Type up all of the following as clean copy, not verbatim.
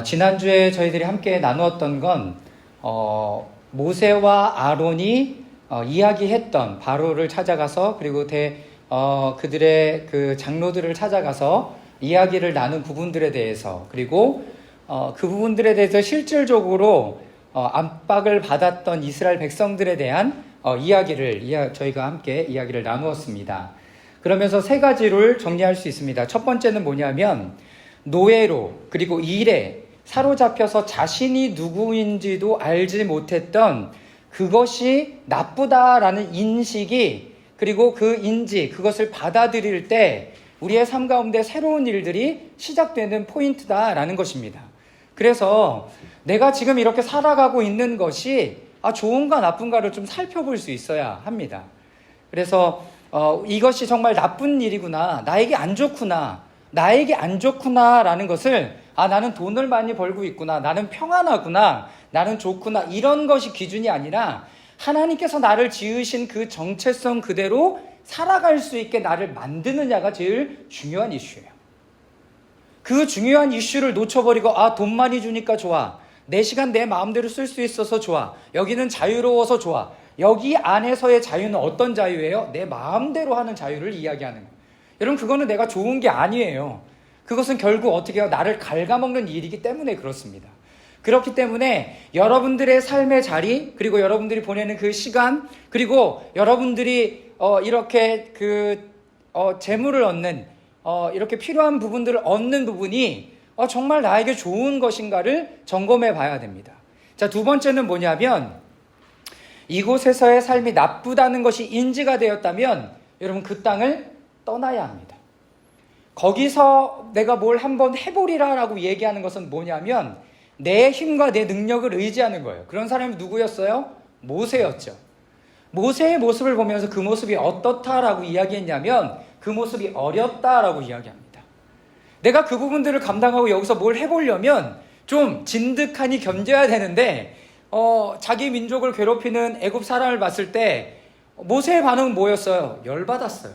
지난주에 저희들이 함께 나누었던 건 모세와 아론이 이야기했던 바로를 찾아가서 그리고 그들의 그 장로들을 찾아가서 이야기를 나눈 부분들에 대해서 그리고 그 부분들에 대해서 실질적으로 압박을 받았던 이스라엘 백성들에 대한 이야기를 저희가 함께 이야기를 나누었습니다. 그러면서 세 가지를 정리할 수 있습니다. 첫 번째는 뭐냐면 노예로 그리고 일에 사로잡혀서 자신이 누구인지도 알지 못했던 그것이 나쁘다라는 인식이 그리고 그 인지 그것을 받아들일 때 우리의 삶 가운데 새로운 일들이 시작되는 포인트다라는 것입니다. 그래서 내가 지금 이렇게 살아가고 있는 것이 좋은가 나쁜가를 좀 살펴볼 수 있어야 합니다. 그래서 이것이 정말 나쁜 일이구나, 나에게 안 좋구나라는 것을 나는 돈을 많이 벌고 있구나, 나는 평안하구나, 나는 좋구나, 이런 것이 기준이 아니라 하나님께서 나를 지으신 그 정체성 그대로 살아갈 수 있게 나를 만드느냐가 제일 중요한 이슈예요. 그 중요한 이슈를 놓쳐버리고 돈 많이 주니까 좋아, 내 시간 내 마음대로 쓸 수 있어서 좋아, 여기는 자유로워서 좋아. 여기 안에서의 자유는 어떤 자유예요? 내 마음대로 하는 자유를 이야기하는 거예요. 여러분, 그거는 내가 좋은 게 아니에요. 그것은 결국 어떻게 해요? 나를 ဃ갉아먹는 일이기 때문에 그렇습니다. 그렇기 때문에 여러분들의 삶의 자리, 그리고 여러분들이 보내는 그 시간, 그리고 여러분들이 이렇게 재물을 얻는 이렇게 필요한 부분들을 얻는 부분이 정말 나에게 좋은 것인가를 점검해 봐야 됩니다. 자, 두 번째는 뭐냐면 이곳에서의 삶이 나쁘다는 것이 인지가 되었다면 여러분 그 땅을 떠나야 합니다. 거기서 내가 뭘 한번 해보리라라고 얘기하는 것은 뭐냐면 내 힘과 내 능력을 의지하는 거예요. 그런 사람이 누구였어요? 모세였죠. 모세의 모습을 보면서 그 모습이 어떻다라고 이야기했냐면 그 모습이 어렵다라고 이야기합니다. 내가 그 부분들을 감당하고 여기서 뭘 해보려면 좀 진득하니 견뎌야 되는데 자기 민족을 괴롭히는 애굽 사람을 봤을 때 모세의 반응은 뭐였어요? 열받았어요.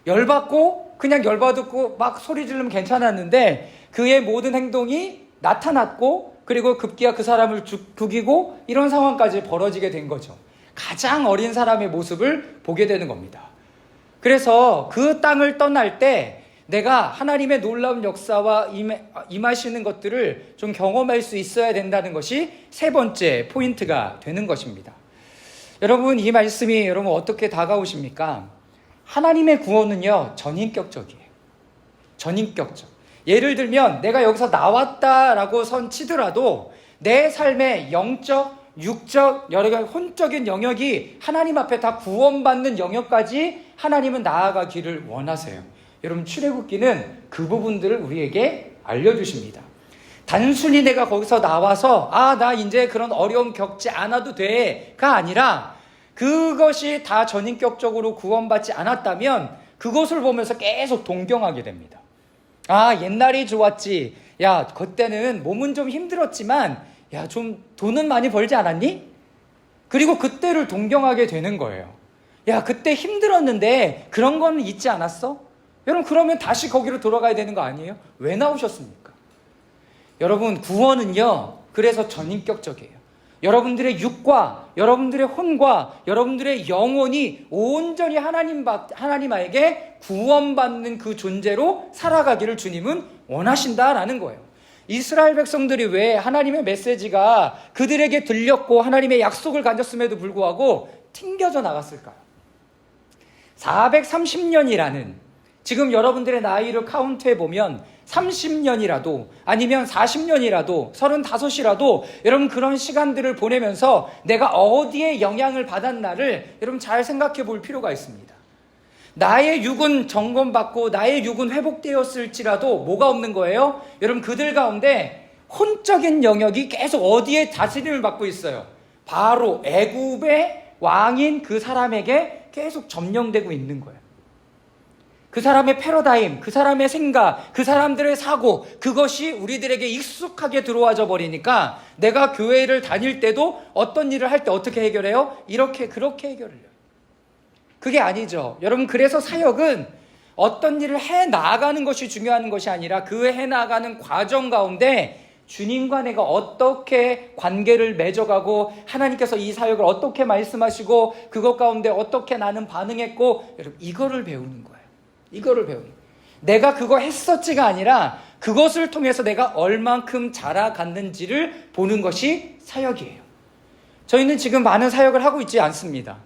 열받고 그냥 열받고 막 소리 지르면 괜찮았는데 그의 모든 행동이 나타났고 그리고 급기야 그 사람을 죽이고 이런 상황까지 벌어지게 된 거죠. 가장 어린 사람의 모습을 보게 되는 겁니다. 그래서 그 땅을 떠날 때 내가 하나님의 놀라운 역사와 임하시는 것들을 좀 경험할 수 있어야 된다는 것이 세 번째 포인트가 되는 것입니다. 여러분, 이 말씀이 여러분 어떻게 다가오십니까? 하나님의 구원은요, 전인격적이에요. 전인격적. 예를 들면 내가 여기서 나왔다라고 치더라도 내 삶의 영적, 육적, 여러 가지 혼적인 영역이 하나님 앞에 다 구원받는 영역까지 하나님은 나아가기를 원하세요. 여러분, 출애굽기는 그 부분들을 우리에게 알려주십니다. 단순히 내가 거기서 나와서 나 이제 그런 어려움 겪지 않아도 돼가 아니라 그것이 다 전인격적으로 구원받지 않았다면 그것을 보면서 계속 동경하게 됩니다. 옛날이 좋았지. 야, 그때는 몸은 좀 힘들었지만 야, 좀 돈은 많이 벌지 않았니? 그리고 그때를 동경하게 되는 거예요. 야, 그때 힘들었는데 그런 건 있지 않았어? 여러분, 그러면 다시 거기로 돌아가야 되는 거 아니에요? 왜 나오셨습니까? 여러분, 구원은요, 그래서 전인격적이에요. 여러분들의 육과 여러분들의 혼과 여러분들의 영혼이 온전히 하나님에게 구원받는 그 존재로 살아가기를 주님은 원하신다라는 거예요. 이스라엘 백성들이 왜 하나님의 메시지가 그들에게 들렸고 하나님의 약속을 가졌음에도 불구하고 튕겨져 나갔을까요? 430년이라는 지금 여러분들의 나이를 카운트해 보면 30년이라도 아니면 40년이라도 35이라도 여러분 그런 시간들을 보내면서 내가 어디에 영향을 받았나를 여러분 잘 생각해 볼 필요가 있습니다. 나의 육은 점검받고 나의 육은 회복되었을지라도 뭐가 없는 거예요? 여러분, 그들 가운데 혼적인 영역이 계속 어디에 다스림을 받고 있어요? 바로 애굽의 왕인 그 사람에게 계속 점령되고 있는 거예요. 그 사람의 패러다임, 그 사람의 생각, 그 사람들의 사고, 그것이 우리들에게 익숙하게 들어와져 버리니까 내가 교회를 다닐 때도 어떤 일을 할 때 어떻게 해결해요? 그렇게 해결을 해요. 그게 아니죠. 여러분, 그래서 사역은 어떤 일을 해 나가는 것이 중요한 것이 아니라 그 해 나가는 과정 가운데 주님과 내가 어떻게 관계를 맺어가고 하나님께서 이 사역을 어떻게 말씀하시고 그것 가운데 어떻게 나는 반응했고, 여러분 이거를 배우는 거예요. 이거를 배우는 거예요. 내가 그거 했었지가 아니라 그것을 통해서 내가 얼만큼 자라갔는지를 보는 것이 사역이에요. 저희는 지금 많은 사역을 하고 있지 않습니다.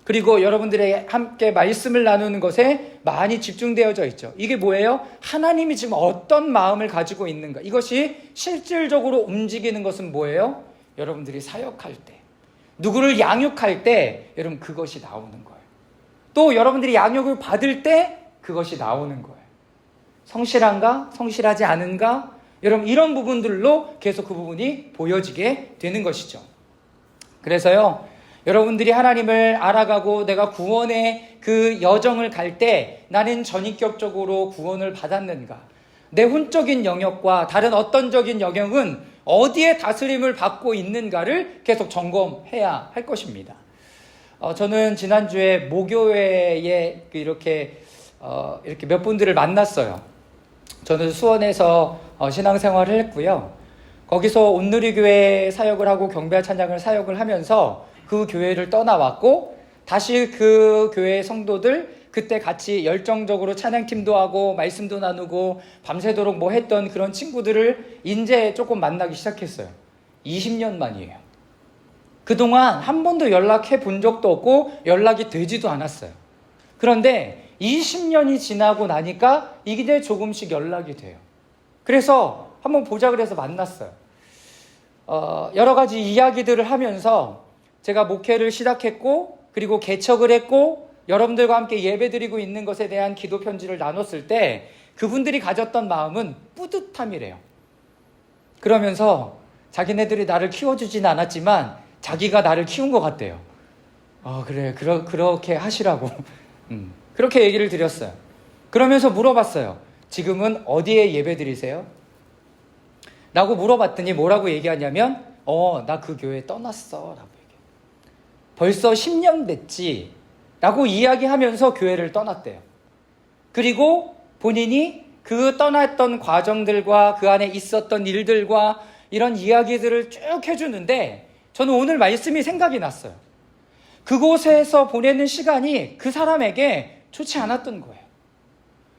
그리고 여러분들에게 함께 말씀을 나누는 것에 많이 집중되어져 있죠. 이게 뭐예요? 하나님이 지금 어떤 마음을 가지고 있는가. 이것이 실질적으로 움직이는 것은 뭐예요? 여러분들이 사역할 때, 누구를 양육할 때 여러분 그것이 나오는 거예요. 또 여러분들이 양육을 받을 때 그것이 나오는 거예요. 성실한가? 성실하지 않은가? 여러분 이런 부분들로 계속 그 부분이 보여지게 되는 것이죠. 그래서요, 여러분들이 하나님을 알아가고 내가 구원의 그 여정을 갈 때 나는 전인격적으로 구원을 받았는가? 내 혼적인 영역과 다른 어떤적인 영역은 어디에 다스림을 받고 있는가를 계속 점검해야 할 것입니다. 저는 지난주에 모교회에 이렇게 몇 분들을 만났어요. 저는 수원에서 신앙생활을 했고요. 거기서 온누리교회 사역을 하고 경배와 찬양을 사역을 하면서 그 교회를 떠나왔고, 다시 그 교회 성도들 그때 같이 열정적으로 찬양팀도 하고 말씀도 나누고 밤새도록 뭐 했던 그런 친구들을 이제 조금 만나기 시작했어요. 20년 만이에요. 그동안 한 번도 연락해 본 적도 없고 연락이 되지도 않았어요. 그런데 20년이 지나고 나니까 이게 조금씩 연락이 돼요. 그래서 한번 보자 그래서 만났어요. 여러 가지 이야기들을 하면서 제가 목회를 시작했고, 그리고 개척을 했고, 여러분들과 함께 예배드리고 있는 것에 대한 기도 편지를 나눴을 때 그분들이 가졌던 마음은 뿌듯함이래요. 그러면서 자기네들이 나를 키워주진 않았지만 자기가 나를 키운 것 같대요. 그래, 그렇게 하시라고 그렇게 얘기를 드렸어요. 그러면서 물어봤어요. 지금은 어디에 예배드리세요? 라고 물어봤더니 뭐라고 얘기하냐면 나 그 교회 떠났어 라고 얘기해요. 벌써 10년 됐지 라고 이야기하면서 교회를 떠났대요. 그리고 본인이 그 떠났던 과정들과 그 안에 있었던 일들과 이런 이야기들을 쭉 해주는데 저는 오늘 말씀이 생각이 났어요. 그곳에서 보내는 시간이 그 사람에게 좋지 않았던 거예요.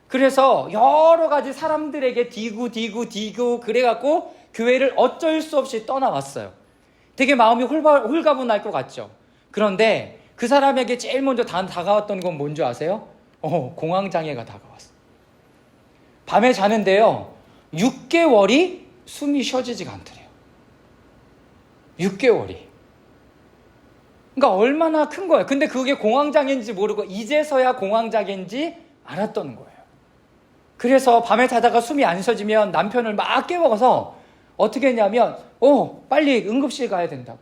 그래서 여러 가지 사람들에게 디고 그래갖고 교회를 어쩔 수 없이 떠나왔어요. 되게 마음이 홀가분할 것 같죠. 그런데 그 사람에게 제일 먼저 다가왔던 건 뭔지 아세요? 공황장애가 다가왔어요. 밤에 자는데요, 6개월이 숨이 쉬어지지가 않더래요. 6개월이. 그러니까 얼마나 큰 거예요. 근데 그게 공황장애인지 모르고 이제서야 공황장애인지 알았던 거예요. 그래서 밤에 자다가 숨이 안 쉬어지면 남편을 막 깨워서 어떻게 했냐면 빨리 응급실 가야 된다고.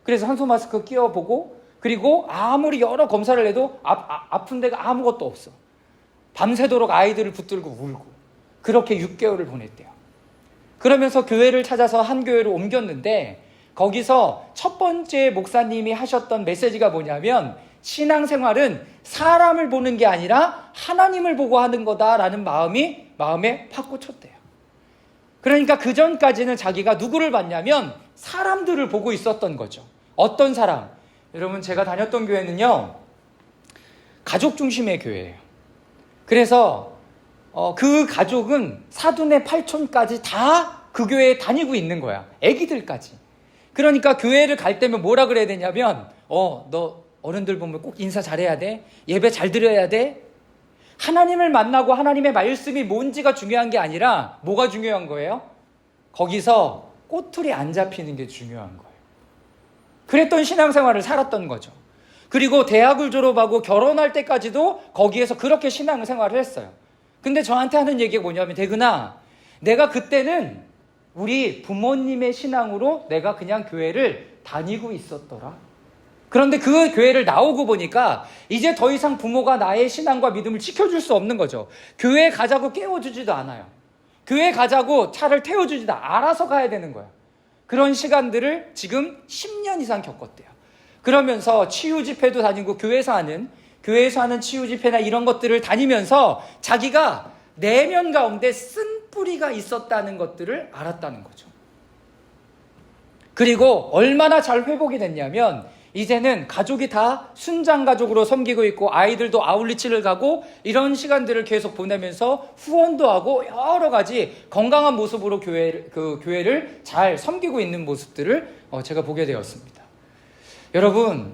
그래서 산소 마스크 끼워보고, 그리고 아무리 여러 검사를 해도 아픈 데가 아무것도 없어. 밤새도록 아이들을 붙들고 울고 그렇게 6개월을 보냈대요. 그러면서 교회를 찾아서 한 교회로 옮겼는데 거기서 첫 번째 목사님이 하셨던 메시지가 뭐냐면 신앙생활은 사람을 보는 게 아니라 하나님을 보고 하는 거다라는 마음에 팍 꽂혔대요. 그러니까 그 전까지는 자기가 누구를 봤냐면 사람들을 보고 있었던 거죠. 어떤 사람? 여러분, 제가 다녔던 교회는요, 가족 중심의 교회예요. 그래서 그 가족은 사돈의 팔촌까지 다 그 교회에 다니고 있는 거야. 애기들까지. 그러니까 교회를 갈 때면 뭐라 그래야 되냐면 너 어른들 보면 꼭 인사 잘해야 돼. 예배 잘 드려야 돼. 하나님을 만나고 하나님의 말씀이 뭔지가 중요한 게 아니라 뭐가 중요한 거예요? 거기서 꼬투리 안 잡히는 게 중요한 거예요. 그랬던 신앙생활을 살았던 거죠. 그리고 대학을 졸업하고 결혼할 때까지도 거기에서 그렇게 신앙생활을 했어요. 근데 저한테 하는 얘기가 뭐냐면, 대근아, 내가 그때는 우리 부모님의 신앙으로 내가 그냥 교회를 다니고 있었더라. 그런데 그 교회를 나오고 보니까 이제 더 이상 부모가 나의 신앙과 믿음을 지켜줄 수 없는 거죠. 교회 가자고 깨워주지도 않아요. 교회 가자고 차를 태워주지도 알아서 가야 되는 거예요. 그런 시간들을 지금 10년 이상 겪었대요. 그러면서 치유 집회도 다니고 교회에서 하는 치유 집회나 이런 것들을 다니면서 자기가 내면 가운데 쓴 뿌리가 있었다는 것들을 알았다는 거죠. 그리고 얼마나 잘 회복이 됐냐면 이제는 가족이 다 순장 가족으로 섬기고 있고 아이들도 아울리치를 가고 이런 시간들을 계속 보내면서 후원도 하고 여러 가지 건강한 모습으로 교회를 잘 섬기고 있는 모습들을 제가 보게 되었습니다. 여러분,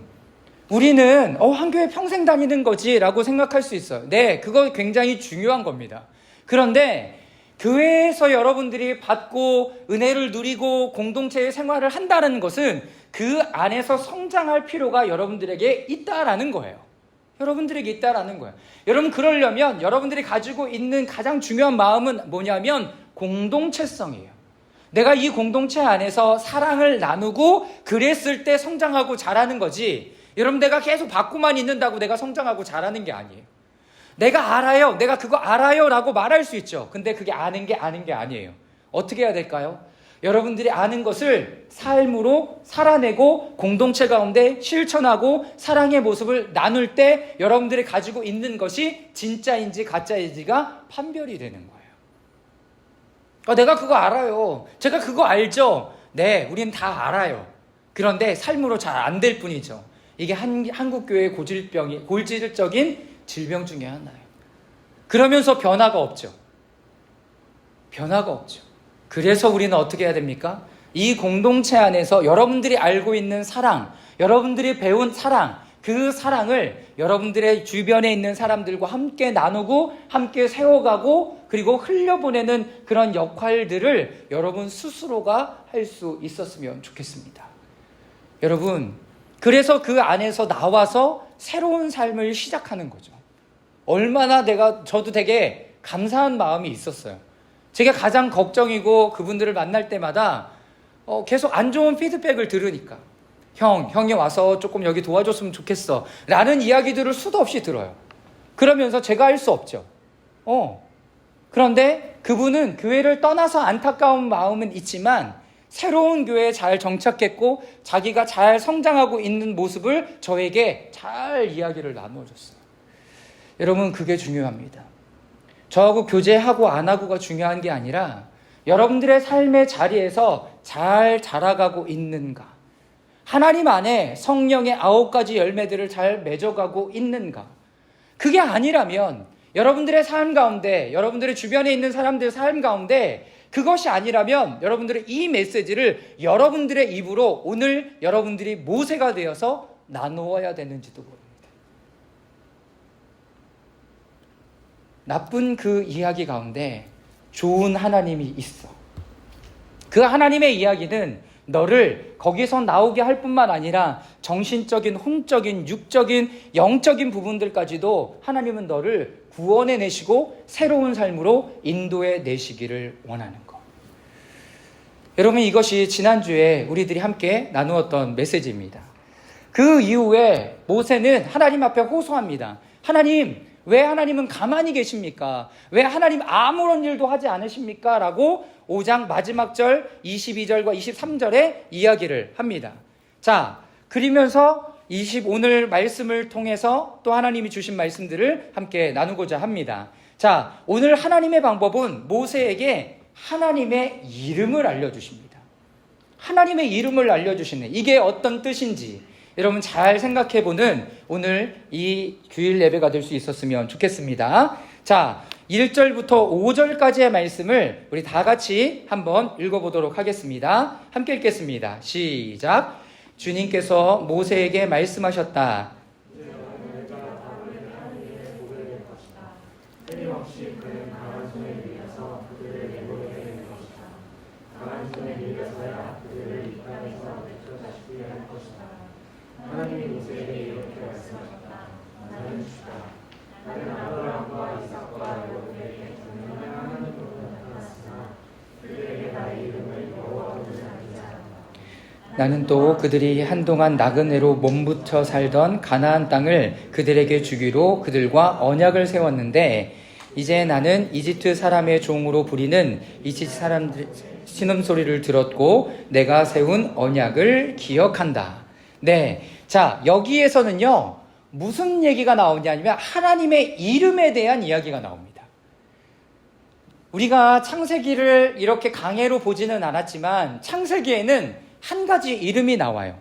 우리는 한 교회 평생 다니는 거지 라고 생각할 수 있어요. 네, 그거 굉장히 중요한 겁니다. 그런데 교회에서 여러분들이 받고 은혜를 누리고 공동체의 생활을 한다는 것은 그 안에서 성장할 필요가 여러분들에게 있다라는 거예요. 여러분들에게 있다라는 거예요. 여러분, 그러려면 여러분들이 가지고 있는 가장 중요한 마음은 뭐냐면 공동체성이에요. 내가 이 공동체 안에서 사랑을 나누고 그랬을 때 성장하고 자라는 거지, 여러분 내가 계속 받고만 있는다고 내가 성장하고 자라는 게 아니에요. 내가 알아요, 내가 그거 알아요 라고 말할 수 있죠. 근데 그게 아는 게 아니에요. 어떻게 해야 될까요? 여러분들이 아는 것을 삶으로 살아내고 공동체 가운데 실천하고 사랑의 모습을 나눌 때 여러분들이 가지고 있는 것이 진짜인지 가짜인지가 판별이 되는 거예요. 내가 그거 알아요. 제가 그거 알죠. 네, 우린 다 알아요. 그런데 삶으로 잘 안 될 뿐이죠. 이게 한국교회의 골질적인 질병 중에 하나예요. 그러면서 변화가 없죠. 그래서 우리는 어떻게 해야 됩니까? 이 공동체 안에서 여러분들이 알고 있는 사랑, 여러분들이 배운 사랑, 그 사랑을 여러분들의 주변에 있는 사람들과 함께 나누고 함께 세워가고 그리고 흘려보내는 그런 역할들을 여러분 스스로가 할 수 있었으면 좋겠습니다. 여러분, 그래서 그 안에서 나와서 새로운 삶을 시작하는 거죠. 얼마나 저도 되게 감사한 마음이 있었어요. 제가 가장 걱정이고 그분들을 만날 때마다 계속 안 좋은 피드백을 들으니까 형이 와서 조금 여기 도와줬으면 좋겠어 라는 이야기들을 수도 없이 들어요. 그러면서 제가 할 수 없죠. 그런데 그분은 교회를 떠나서 안타까운 마음은 있지만 새로운 교회에 잘 정착했고 자기가 잘 성장하고 있는 모습을 저에게 잘 이야기를 나누어줬어요. 여러분, 그게 중요합니다. 저하고 교제하고 안 하고가 중요한 게 아니라 여러분들의 삶의 자리에서 잘 자라가고 있는가, 하나님 안에 성령의 9가지 열매들을 잘 맺어가고 있는가. 그게 아니라면 여러분들의 삶 가운데, 여러분들의 주변에 있는 사람들의 삶 가운데 그것이 아니라면 여러분들의 이 메시지를 여러분들의 입으로 오늘 여러분들이 모세가 되어서 나누어야 되는지도 모릅니다. 나쁜 그 이야기 가운데 좋은 하나님이 있어. 그 하나님의 이야기는 너를 거기서 나오게 할 뿐만 아니라 정신적인, 혼적인, 육적인, 영적인 부분들까지도 하나님은 너를 구원해 내시고 새로운 삶으로 인도해 내시기를 원하는 것. 여러분, 이것이 지난주에 우리들이 함께 나누었던 메시지입니다. 그 이후에 모세는 하나님 앞에 호소합니다. 하나님, 왜 하나님은 가만히 계십니까? 왜 하나님 아무런 일도 하지 않으십니까? 라고 5장 마지막 절 22절과 23절에 이야기를 합니다. 자, 그러면서 오늘 말씀을 통해서 또 하나님이 주신 말씀들을 함께 나누고자 합니다. 자, 오늘 하나님의 방법은 모세에게 하나님의 이름을 알려주십니다. 하나님의 이름을 알려주시네. 이게 어떤 뜻인지 여러분 잘 생각해보는 오늘 이 주일 예배가 될 수 있었으면 좋겠습니다. 자, 1절부터 5절까지의 말씀을 우리 다 같이 한번 읽어보도록 하겠습니다. 함께 읽겠습니다. 시작. 주님께서 모세에게 말씀하셨다. 끊임없이 그는 강한 손에 밀려서 그들을 내버려 낼 것이다. 강한 손에 밀려서야 그들을 이 땅에서 내쫓아시게 할 것이다. 하나님이 모세에게 이렇게 말씀하셨다. 나는 주다. 나는 아브라함과 이삭과 야곱에게 분명한 하나님으로 나타났으나 그들에게 나의 이름을 여호와로 남기지 않았다. 나는 또 그들이 한동안 나그네로 몸부쳐 살던 가나안 땅을 그들에게 주기로 그들과 언약을 세웠는데 이제 나는 이집트 사람의 종으로 부리는 이집트 사람들 신음소리를 들었고 내가 세운 언약을 기억한다. 네, 자, 여기에서는요 무슨 얘기가 나오냐면 하나님의 이름에 대한 이야기가 나옵니다. 우리가 창세기를 이렇게 강해로 보지는 않았지만 창세기에는 한 가지 이름이 나와요.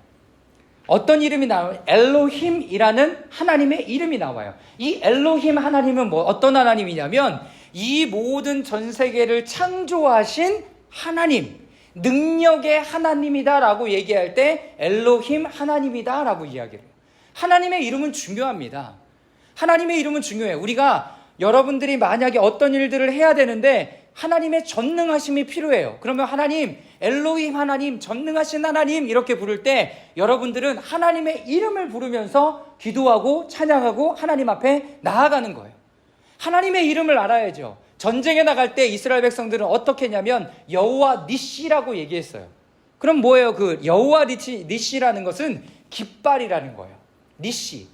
어떤 이름이 나와요? 엘로힘이라는 하나님의 이름이 나와요. 이 엘로힘 하나님은 어떤 하나님이냐면 이 모든 전 세계를 창조하신 하나님, 능력의 하나님이다라고 얘기할 때 엘로힘 하나님이다라고 이야기를 해요. 하나님의 이름은 중요합니다. 하나님의 이름은 중요해요. 우리가 여러분들이 만약에 어떤 일들을 해야 되는데 하나님의 전능하심이 필요해요. 그러면 하나님, 엘로힘 하나님, 전능하신 하나님 이렇게 부를 때 여러분들은 하나님의 이름을 부르면서 기도하고 찬양하고 하나님 앞에 나아가는 거예요. 하나님의 이름을 알아야죠. 전쟁에 나갈 때 이스라엘 백성들은 어떻게 했냐면 여호와 니시라고 얘기했어요. 그럼 뭐예요? 그 여호와 니시라는 것은 깃발이라는 거예요. 니시.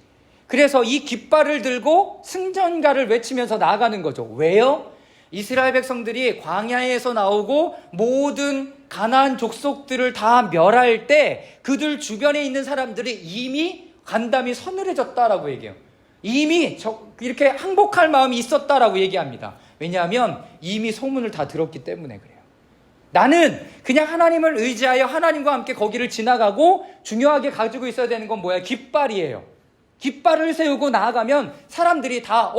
그래서 이 깃발을 들고 승전가를 외치면서 나아가는 거죠. 왜요? 이스라엘 백성들이 광야에서 나오고 모든 가나안 족속들을 다 멸할 때 그들 주변에 있는 사람들이 이미 간담이 서늘해졌다라고 얘기해요. 이미 이렇게 항복할 마음이 있었다라고 얘기합니다. 왜냐하면 이미 소문을 다 들었기 때문에 그래요. 나는 그냥 하나님을 의지하여 하나님과 함께 거기를 지나가고 중요하게 가지고 있어야 되는 건 뭐야? 깃발이에요. 깃발을 세우고 나아가면 사람들이 다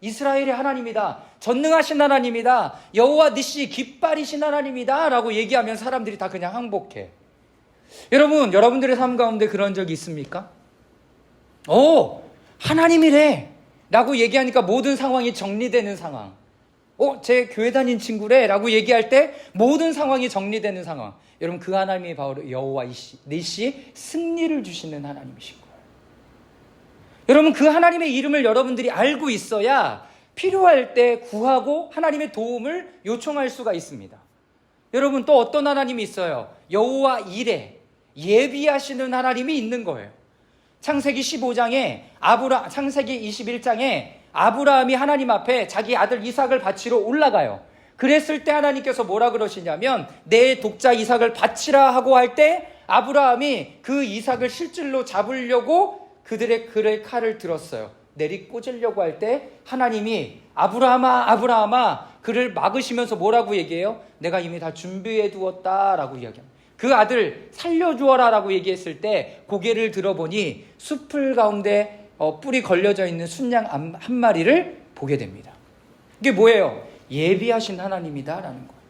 이스라엘의 하나님이다, 전능하신 하나님이다, 여호와 니시 깃발이신 하나님이다 라고 얘기하면 사람들이 다 그냥 항복해. 여러분들의 삶 가운데 그런 적이 있습니까? 하나님이래 라고 얘기하니까 모든 상황이 정리되는 상황. 제 교회 다닌 친구래 라고 얘기할 때 모든 상황이 정리되는 상황. 여러분, 그 하나님이 바로 여호와 니시, 승리를 주시는 하나님이신 거예요. 여러분, 그 하나님의 이름을 여러분들이 알고 있어야 필요할 때 구하고 하나님의 도움을 요청할 수가 있습니다. 여러분, 또 어떤 하나님이 있어요? 여호와 이레, 예비하시는 하나님이 있는 거예요. 창세기 15장에 창세기 21장에 아브라함이 하나님 앞에 자기 아들 이삭을 바치러 올라가요. 그랬을 때 하나님께서 뭐라 그러시냐면 내 독자 이삭을 바치라 하고 할 때 아브라함이 그 이삭을 실질로 잡으려고 그들의 칼을 들었어요. 내리 꽂으려고 할 때 하나님이 아브라함아, 아브라함아, 그를 막으시면서 뭐라고 얘기해요? 내가 이미 다 준비해 두었다라고 이야기합니다. 그 아들 살려주어라 라고 얘기했을 때 고개를 들어보니 숲을 가운데 뿔이 걸려져 있는 순양 한 마리를 보게 됩니다. 이게 뭐예요? 예비하신 하나님이다라는 거예요.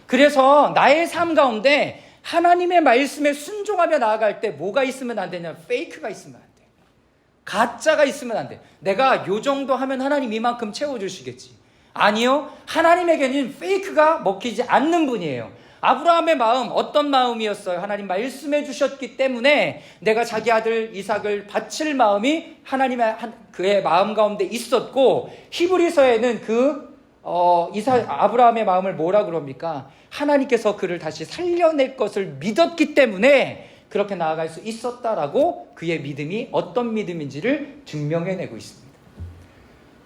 그래서 나의 삶 가운데 하나님의 말씀에 순종하며 나아갈 때 뭐가 있으면 안 되냐? 페이크가 있으면 안 돼. 가짜가 있으면 안 돼. 내가 요 정도 하면 하나님 이만큼 채워주시겠지. 아니요. 하나님에게는 페이크가 먹히지 않는 분이에요. 아브라함의 마음 어떤 마음이었어요? 하나님 말씀해 주셨기 때문에 내가 자기 아들 이삭을 바칠 마음이 하나님의 그의 마음 가운데 있었고, 히브리서에는 아브라함의 마음을 뭐라 그럽니까? 하나님께서 그를 다시 살려낼 것을 믿었기 때문에 그렇게 나아갈 수 있었다라고 그의 믿음이 어떤 믿음인지를 증명해내고 있습니다.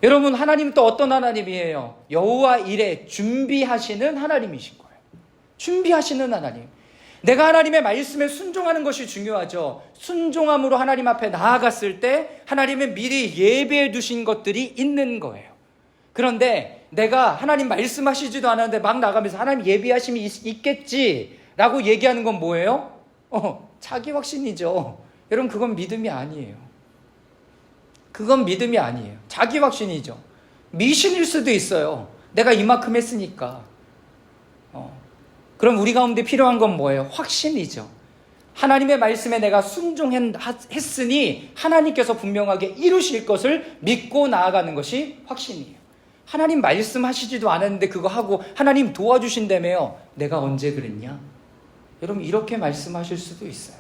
여러분, 하나님 또 어떤 하나님이에요? 여호와 이레, 준비하시는 하나님이신 거예요. 준비하시는 하나님. 내가 하나님의 말씀에 순종하는 것이 중요하죠. 순종함으로 하나님 앞에 나아갔을 때 하나님은 미리 예배해 두신 것들이 있는 거예요. 그런데 내가 하나님 말씀하시지도 않았는데 막 나가면서 하나님 예비하심이 있겠지라고 얘기하는 건 뭐예요? 자기 확신이죠. 여러분, 그건 믿음이 아니에요. 그건 믿음이 아니에요. 자기 확신이죠. 미신일 수도 있어요. 내가 이만큼 했으니까. 그럼 우리 가운데 필요한 건 뭐예요? 확신이죠. 하나님의 말씀에 내가 순종했으니 하나님께서 분명하게 이루실 것을 믿고 나아가는 것이 확신이에요. 하나님 말씀하시지도 않았는데 그거 하고 하나님 도와주신다며요. 내가 언제 그랬냐? 여러분, 이렇게 말씀하실 수도 있어요.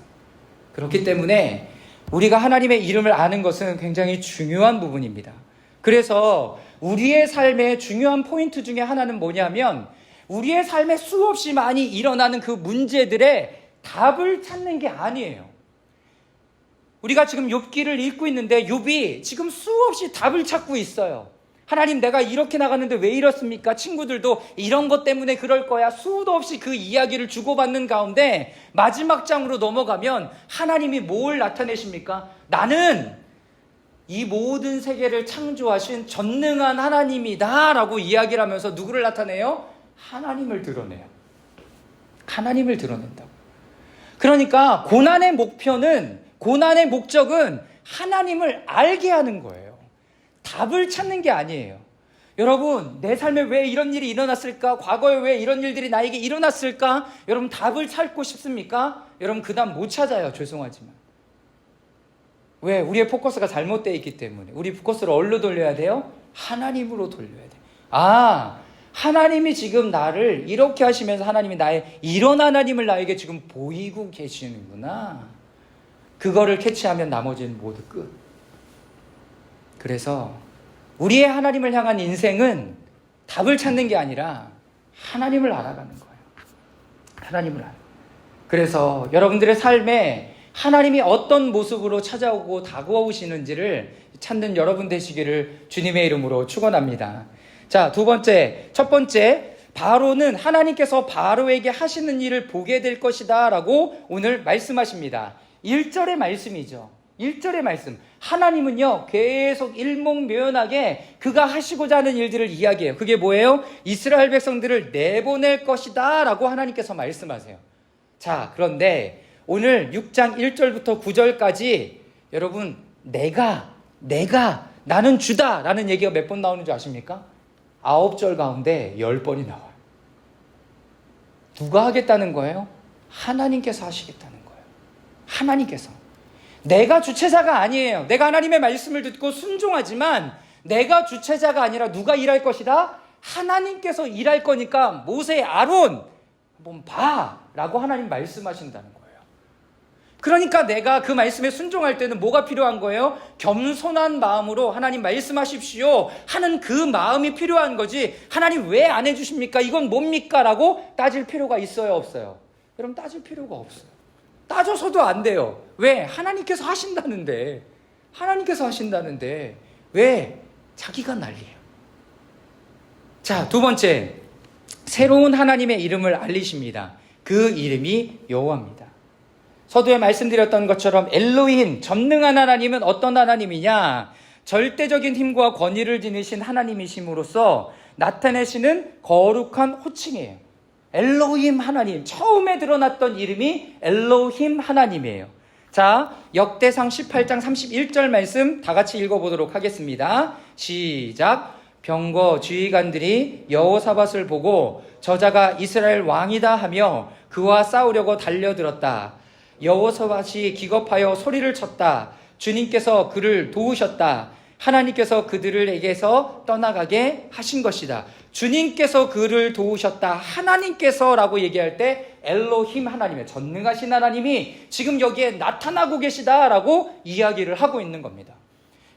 그렇기 때문에 우리가 하나님의 이름을 아는 것은 굉장히 중요한 부분입니다. 그래서 우리의 삶의 중요한 포인트 중에 하나는 뭐냐면 우리의 삶에 수없이 많이 일어나는 그 문제들의 답을 찾는 게 아니에요. 우리가 지금 욥기를 읽고 있는데 욥이 지금 수없이 답을 찾고 있어요. 하나님, 내가 이렇게 나갔는데 왜 이렇습니까? 친구들도 이런 것 때문에 그럴 거야. 수도 없이 그 이야기를 주고받는 가운데 마지막 장으로 넘어가면 하나님이 뭘 나타내십니까? 나는 이 모든 세계를 창조하신 전능한 하나님이다 라고 이야기를 하면서 누구를 나타내요? 하나님을 드러내요. 하나님을 드러낸다고. 그러니까 고난의 목적은 하나님을 알게 하는 거예요. 답을 찾는 게 아니에요. 여러분, 내 삶에 왜 이런 일이 일어났을까? 과거에 왜 이런 일들이 나에게 일어났을까? 여러분, 답을 찾고 싶습니까? 여러분, 그 답 못 찾아요. 죄송하지만. 왜? 우리의 포커스가 잘못되어 있기 때문에. 우리 포커스를 어디로 돌려야 돼요? 하나님으로 돌려야 돼요. 아, 하나님이 지금 나를 이렇게 하시면서 하나님이 이런 하나님을 나에게 지금 보이고 계시는구나. 그거를 캐치하면 나머지는 모두 끝. 그래서 우리의 하나님을 향한 인생은 답을 찾는 게 아니라 하나님을 알아가는 거예요. 하나님을 알아. 그래서 여러분들의 삶에 하나님이 어떤 모습으로 찾아오고 다가오시는지를 찾는 여러분 되시기를 주님의 이름으로 축원합니다. 자, 첫 번째, 바로는 하나님께서 바로에게 하시는 일을 보게 될 것이다 라고 오늘 말씀하십니다. 1절의 말씀이죠. 1절의 말씀. 하나님은요, 계속 일목요연하게 그가 하시고자 하는 일들을 이야기해요. 그게 뭐예요? 이스라엘 백성들을 내보낼 것이다 라고 하나님께서 말씀하세요. 자, 그런데 오늘 6장 1절부터 9절까지 여러분, 나는 주다 라는 얘기가 몇 번 나오는 줄 아십니까? 9절 가운데 10번이 나와요. 누가 하겠다는 거예요? 하나님께서 하시겠다는 거예요. 하나님께서. 내가 주체자가 아니에요. 내가 하나님의 말씀을 듣고 순종하지만 내가 주체자가 아니라 누가 일할 것이다? 하나님께서 일할 거니까 모세, 아론 한번 봐 라고 하나님 말씀하신다는 거예요. 그러니까 내가 그 말씀에 순종할 때는 뭐가 필요한 거예요? 겸손한 마음으로 하나님 말씀하십시오 하는 그 마음이 필요한 거지, 하나님 왜 안 해주십니까? 이건 뭡니까? 라고 따질 필요가 있어요, 없어요? 여러분, 따질 필요가 없어요. 따져서도 안 돼요. 왜? 하나님께서 하신다는데 왜 자기가 난리예요? 자, 두 번째, 새로운 하나님의 이름을 알리십니다. 그 이름이 여호와입니다. 서두에 말씀드렸던 것처럼 엘로힘, 전능한 하나님은 어떤 하나님이냐? 절대적인 힘과 권위를 지니신 하나님이심으로써 나타내시는 거룩한 호칭이에요. 엘로힘 하나님, 처음에 드러났던 이름이 엘로힘 하나님이에요. 자, 역대상 18장 31절 말씀 다 같이 읽어보도록 하겠습니다. 시작. 병거 지휘관들이 여호사밧을 보고 저자가 이스라엘 왕이다 하며 그와 싸우려고 달려들었다. 여호사밧이 기겁하여 소리를 쳤다. 주님께서 그를 도우셨다. 하나님께서 그들에게서 떠나가게 하신 것이다. 주님께서 그를 도우셨다. 하나님께서라고 얘기할 때 엘로힘 하나님의 전능하신 하나님이 지금 여기에 나타나고 계시다라고 이야기를 하고 있는 겁니다.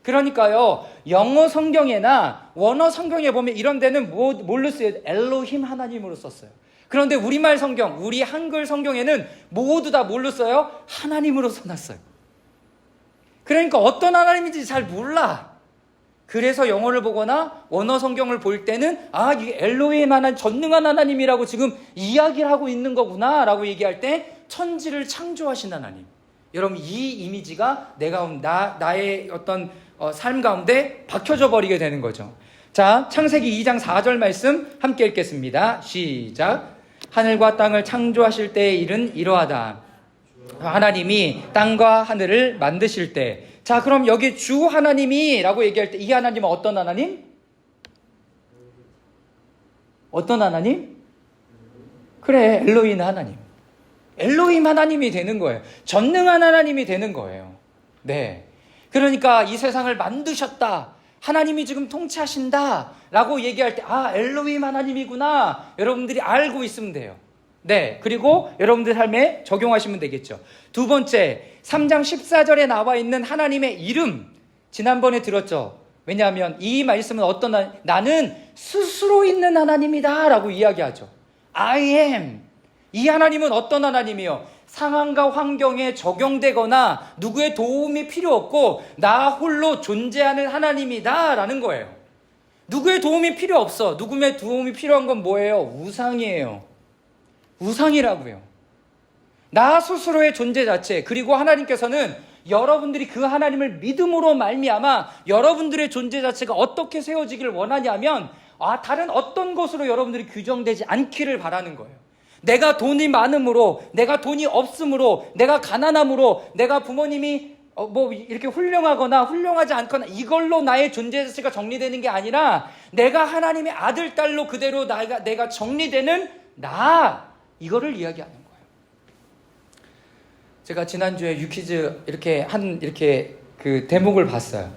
그러니까요, 영어 성경에나 원어 성경에 보면 이런 데는 뭘로 쓰여요? 엘로힘 하나님으로 썼어요. 그런데 우리말 성경, 우리 한글 성경에는 모두 다 뭘로 써요? 하나님으로 써놨어요. 그러니까 어떤 하나님인지 잘 몰라. 그래서 영어를 보거나 원어 성경을 볼 때는 이게 엘로힘 하나님, 전능한 하나님이라고 지금 이야기를 하고 있는 거구나 라고 얘기할 때 천지를 창조하신 하나님. 여러분, 이 이미지가 나의 어떤 삶 가운데 박혀져 버리게 되는 거죠. 자, 창세기 2장 4절 말씀 함께 읽겠습니다. 시작. 하늘과 땅을 창조하실 때의 일은 이러하다. 하나님이 땅과 하늘을 만드실 때. 자, 그럼 여기 주 하나님이 라고 얘기할 때 이 하나님은 어떤 하나님? 어떤 하나님? 그래, 엘로힘 하나님. 엘로힘 하나님이 되는 거예요. 전능한 하나님이 되는 거예요. 네. 그러니까 이 세상을 만드셨다. 하나님이 지금 통치하신다 라고 얘기할 때 엘로힘 하나님이구나 여러분들이 알고 있으면 돼요. 네, 그리고 여러분들 삶에 적용하시면 되겠죠. 두 번째, 3장 14절에 나와 있는 하나님의 이름 지난번에 들었죠. 왜냐하면 이 말씀은 나는 스스로 있는 하나님이다 라고 이야기하죠. I am. 이 하나님은 어떤 하나님이요? 상황과 환경에 적용되거나 누구의 도움이 필요 없고 나 홀로 존재하는 하나님이다 라는 거예요. 누구의 도움이 필요 없어. 누구의 도움이 필요한 건 뭐예요? 우상이에요. 우상이라고요. 나 스스로의 존재 자체, 그리고 하나님께서는 여러분들이 그 하나님을 믿음으로 말미암아 여러분들의 존재 자체가 어떻게 세워지기를 원하냐면 다른 어떤 것으로 여러분들이 규정되지 않기를 바라는 거예요. 내가 돈이 많음으로, 내가 돈이 없음으로, 내가 가난함으로, 내가 부모님이 뭐 이렇게 훌륭하거나 훌륭하지 않거나 이걸로 나의 존재 자체가 정리되는 게 아니라 내가 하나님의 아들, 딸로 그대로 내가 정리되는 나, 이거를 이야기하는 거예요. 제가 지난주에 유퀴즈 이렇게 그 대목을 봤어요.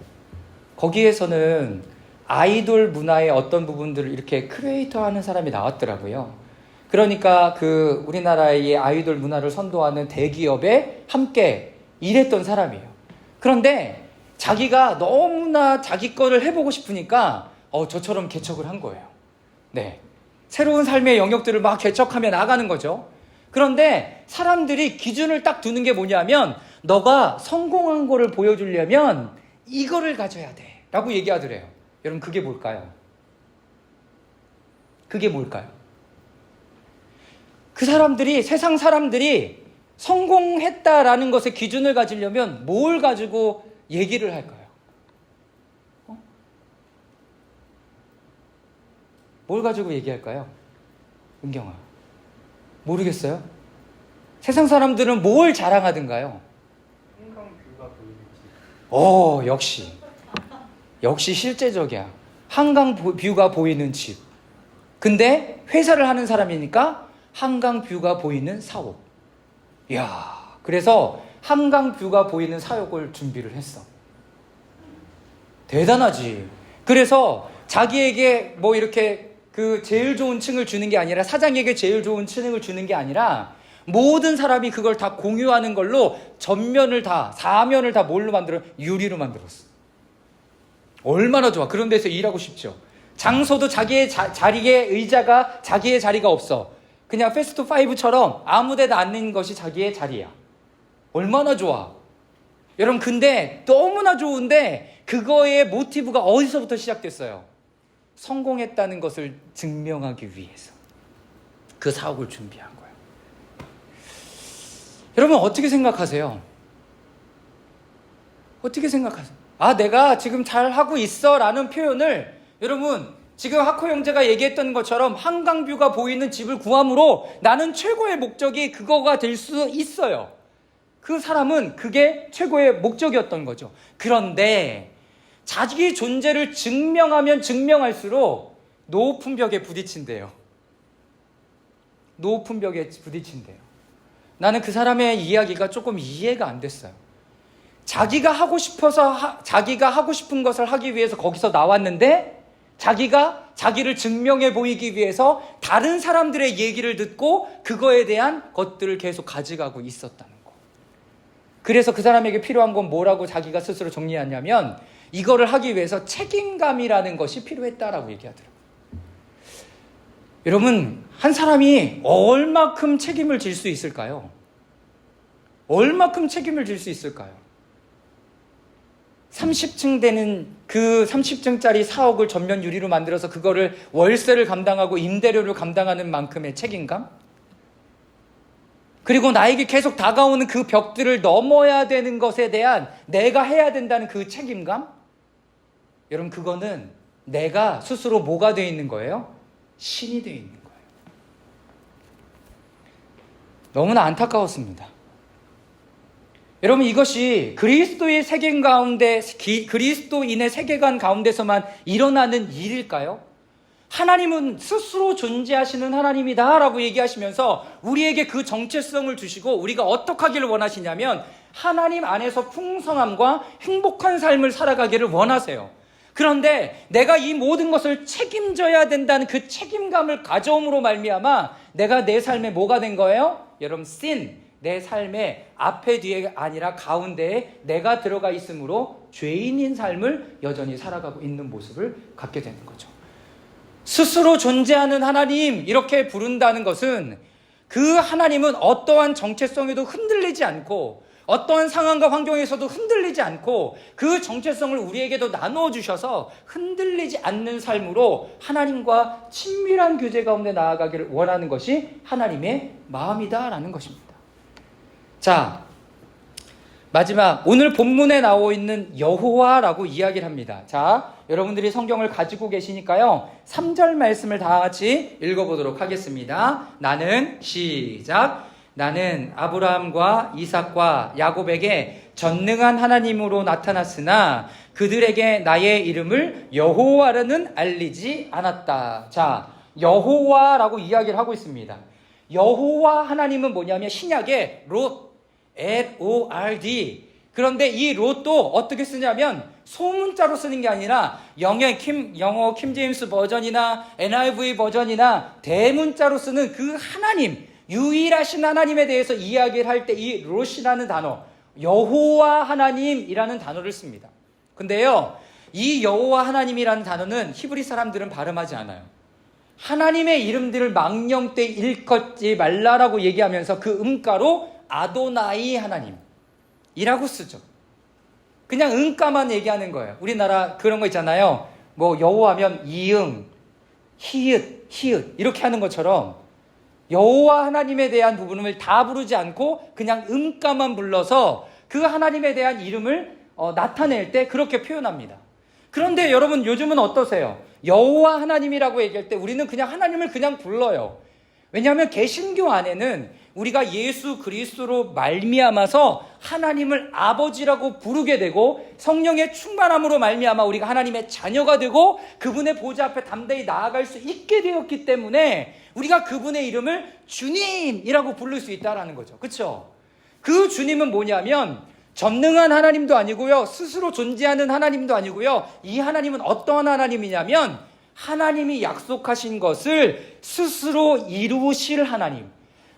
거기에서는 아이돌 문화의 어떤 부분들을 이렇게 크리에이터 하는 사람이 나왔더라고요. 그러니까 그 우리나라의 아이돌 문화를 선도하는 대기업에 함께 일했던 사람이에요. 그런데 자기가 너무나 자기 거를 해보고 싶으니까 저처럼 개척을 한 거예요. 네, 새로운 삶의 영역들을 막 개척하며 나가는 거죠. 그런데 사람들이 기준을 딱 두는 게 뭐냐면 너가 성공한 거를 보여주려면 이거를 가져야 돼 라고 얘기하더래요. 여러분, 그게 뭘까요? 그게 뭘까요? 그 사람들이, 세상 사람들이 성공했다라는 것의 기준을 가지려면 뭘 가지고 얘기를 할까요? 뭘 가지고 얘기할까요? 은경아, 모르겠어요? 세상 사람들은 뭘 자랑하든가요? 한강뷰가 보이는 집. 역시 실제적이야. 한강 뷰가 보이는 집. 근데 회사를 하는 사람이니까 한강 뷰가 보이는 사옥. 이야, 그래서 한강 뷰가 보이는 사옥을 준비를 했어. 대단하지. 그래서 자기에게 뭐 이렇게 그 제일 좋은 층을 주는 게 아니라, 사장에게 제일 좋은 층을 주는 게 아니라 모든 사람이 그걸 다 공유하는 걸로 전면을 다, 사면을 다 뭘로 만들어? 유리로 만들었어. 얼마나 좋아. 그런 데서 일하고 싶죠. 장소도 자기의 자리에 의자가 자기의 자리가 없어. 그냥 패스트 5처럼 아무 데나 앉는 것이 자기의 자리야. 얼마나 좋아. 여러분, 근데 너무나 좋은데 그거의 모티브가 어디서부터 시작됐어요? 성공했다는 것을 증명하기 위해서 그 사옥을 준비한 거예요. 여러분, 어떻게 생각하세요? 어떻게 생각하세요? 내가 지금 잘하고 있어 라는 표현을, 여러분, 지금 하코 형제가 얘기했던 것처럼 한강뷰가 보이는 집을 구함으로 나는 최고의 목적이 그거가 될 수 있어요. 그 사람은 그게 최고의 목적이었던 거죠. 그런데 자기 존재를 증명하면 증명할수록 높은 벽에 부딪힌대요. 높은 벽에 부딪힌대요. 나는 그 사람의 이야기가 조금 이해가 안 됐어요. 자기가 하고 싶은 것을 하기 위해서 거기서 나왔는데, 자기가 자기를 증명해 보이기 위해서 다른 사람들의 얘기를 듣고 그거에 대한 것들을 계속 가져가고 있었다는 거. 그래서 그 사람에게 필요한 건 뭐라고 자기가 스스로 정리하냐면, 이거를 하기 위해서 책임감이라는 것이 필요했다라고 얘기하더라고요. 여러분, 한 사람이 얼마큼 책임을 질 수 있을까요? 얼마큼 책임을 질 수 있을까요? 30층 되는 그 30층짜리 사옥을 전면 유리로 만들어서 그거를 월세를 감당하고 임대료를 감당하는 만큼의 책임감? 그리고 나에게 계속 다가오는 그 벽들을 넘어야 되는 것에 대한 내가 해야 된다는 그 책임감? 여러분, 그거는 내가 스스로 뭐가 되어 있는 거예요? 신이 되어 있는 거예요. 너무나 안타까웠습니다. 여러분, 이것이 그리스도의 세계관 가운데, 그리스도인의 세계관 가운데서만 일어나는 일일까요? 하나님은 스스로 존재하시는 하나님이다 라고 얘기하시면서 우리에게 그 정체성을 주시고 우리가 어떻게 하기를 원하시냐면 하나님 안에서 풍성함과 행복한 삶을 살아가기를 원하세요. 그런데 내가 이 모든 것을 책임져야 된다는 그 책임감을 가져옴으로 말미암아 내가 내 삶에 뭐가 된 거예요? 여러분, sin, 내 삶의 앞에 뒤에 아니라 가운데에 내가 들어가 있으므로 죄인인 삶을 여전히 살아가고 있는 모습을 갖게 되는 거죠. 스스로 존재하는 하나님, 이렇게 부른다는 것은 그 하나님은 어떠한 정체성에도 흔들리지 않고 어떠한 상황과 환경에서도 흔들리지 않고 그 정체성을 우리에게도 나누어 주셔서 흔들리지 않는 삶으로 하나님과 친밀한 교제 가운데 나아가기를 원하는 것이 하나님의 마음이다라는 것입니다. 자, 마지막 오늘 본문에 나와 있는 여호와라고 이야기를 합니다. 자, 여러분들이 성경을 가지고 계시니까요. 3절 말씀을 다 같이 읽어보도록 하겠습니다. 나는 시작. 나는 아브라함과 이삭과 야곱에게 전능한 하나님으로 나타났으나 그들에게 나의 이름을 여호와라는 알리지 않았다. 자, 여호와라고 이야기를 하고 있습니다. 여호와 하나님은 뭐냐면 신약의 롯, L-O-R-D. 그런데 이 롯도 어떻게 쓰냐면 소문자로 쓰는 게 아니라 영어 킴제임스 버전이나 NIV 버전이나 대문자로 쓰는 그 하나님, 유일하신 하나님에 대해서 이야기를 할 때 이 롯이라는 단어, 여호와 하나님이라는 단어를 씁니다. 근데요, 이 여호와 하나님이라는 단어는 히브리 사람들은 발음하지 않아요. 하나님의 이름들을 망령 때 일컫지 말라라고 얘기하면서 그 음가로 아도나이 하나님이라고 쓰죠. 그냥 음가만 얘기하는 거예요. 우리나라 그런 거 있잖아요. 뭐 여호하면 이응, 히읗, 히읗 이렇게 하는 것처럼 여호와 하나님에 대한 부분을 다 부르지 않고 그냥 음가만 불러서 그 하나님에 대한 이름을 나타낼 때 그렇게 표현합니다. 그런데 여러분 요즘은 어떠세요? 여호와 하나님이라고 얘기할 때 우리는 그냥 하나님을 그냥 불러요. 왜냐하면 개신교 안에는 우리가 예수 그리스도로 말미암아서 하나님을 아버지라고 부르게 되고 성령의 충만함으로 말미암아 우리가 하나님의 자녀가 되고 그분의 보좌 앞에 담대히 나아갈 수 있게 되었기 때문에 우리가 그분의 이름을 주님이라고 부를 수 있다는 거죠. 그렇죠? 그 주님은 뭐냐면 전능한 하나님도 아니고요, 스스로 존재하는 하나님도 아니고요, 이 하나님은 어떠한 하나님이냐면 하나님이 약속하신 것을 스스로 이루실 하나님,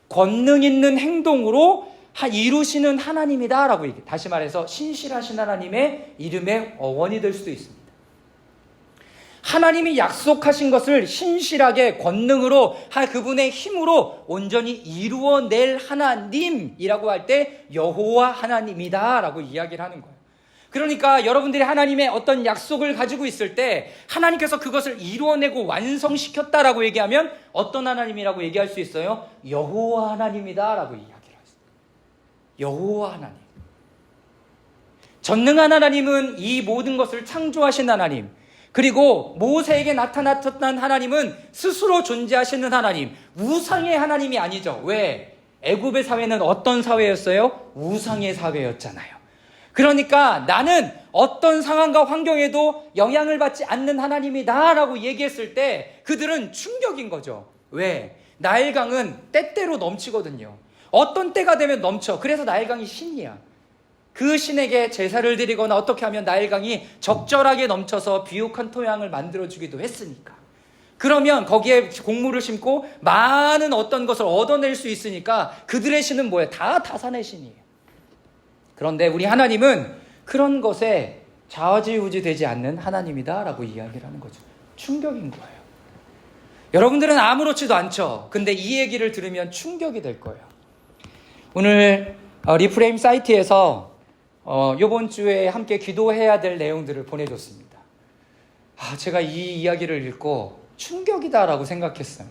권능 있는 행동으로 이루시는 하나님이다라고 얘기해요. 다시 말해서 신실하신 하나님의 이름의 어원이 될 수도 있습니다. 하나님이 약속하신 것을 신실하게 권능으로 그분의 힘으로 온전히 이루어낼 하나님이라고 할 때 여호와 하나님이다라고 이야기를 하는 거예요. 그러니까 여러분들이 하나님의 어떤 약속을 가지고 있을 때 하나님께서 그것을 이루어내고 완성시켰다라고 얘기하면 어떤 하나님이라고 얘기할 수 있어요? 여호와 하나님이다라고 이야기를 하죠. 여호와 하나님. 전능한 하나님은 이 모든 것을 창조하신 하나님, 그리고 모세에게 나타났던 하나님은 스스로 존재하시는 하나님, 우상의 하나님이 아니죠. 왜? 애굽의 사회는 어떤 사회였어요? 우상의 사회였잖아요. 그러니까 나는 어떤 상황과 환경에도 영향을 받지 않는 하나님이다 라고 얘기했을 때 그들은 충격인 거죠. 왜? 나일강은 때때로 넘치거든요. 어떤 때가 되면 넘쳐. 그래서 나일강이 신이야. 그 신에게 제사를 드리거나 어떻게 하면 나일강이 적절하게 넘쳐서 비옥한 토양을 만들어주기도 했으니까. 그러면 거기에 곡물을 심고 많은 어떤 것을 얻어낼 수 있으니까 그들의 신은 뭐예요? 다 다산의 신이에요. 그런데 우리 하나님은 그런 것에 좌지우지 되지 않는 하나님이다 라고 이야기를 하는 거죠. 충격인 거예요. 여러분들은 아무렇지도 않죠. 근데 이 얘기를 들으면 충격이 될 거예요. 오늘 리프레임 사이트에서 이번 주에 함께 기도해야 될 내용들을 보내줬습니다. 제가 이 이야기를 읽고 충격이다라고 생각했어요.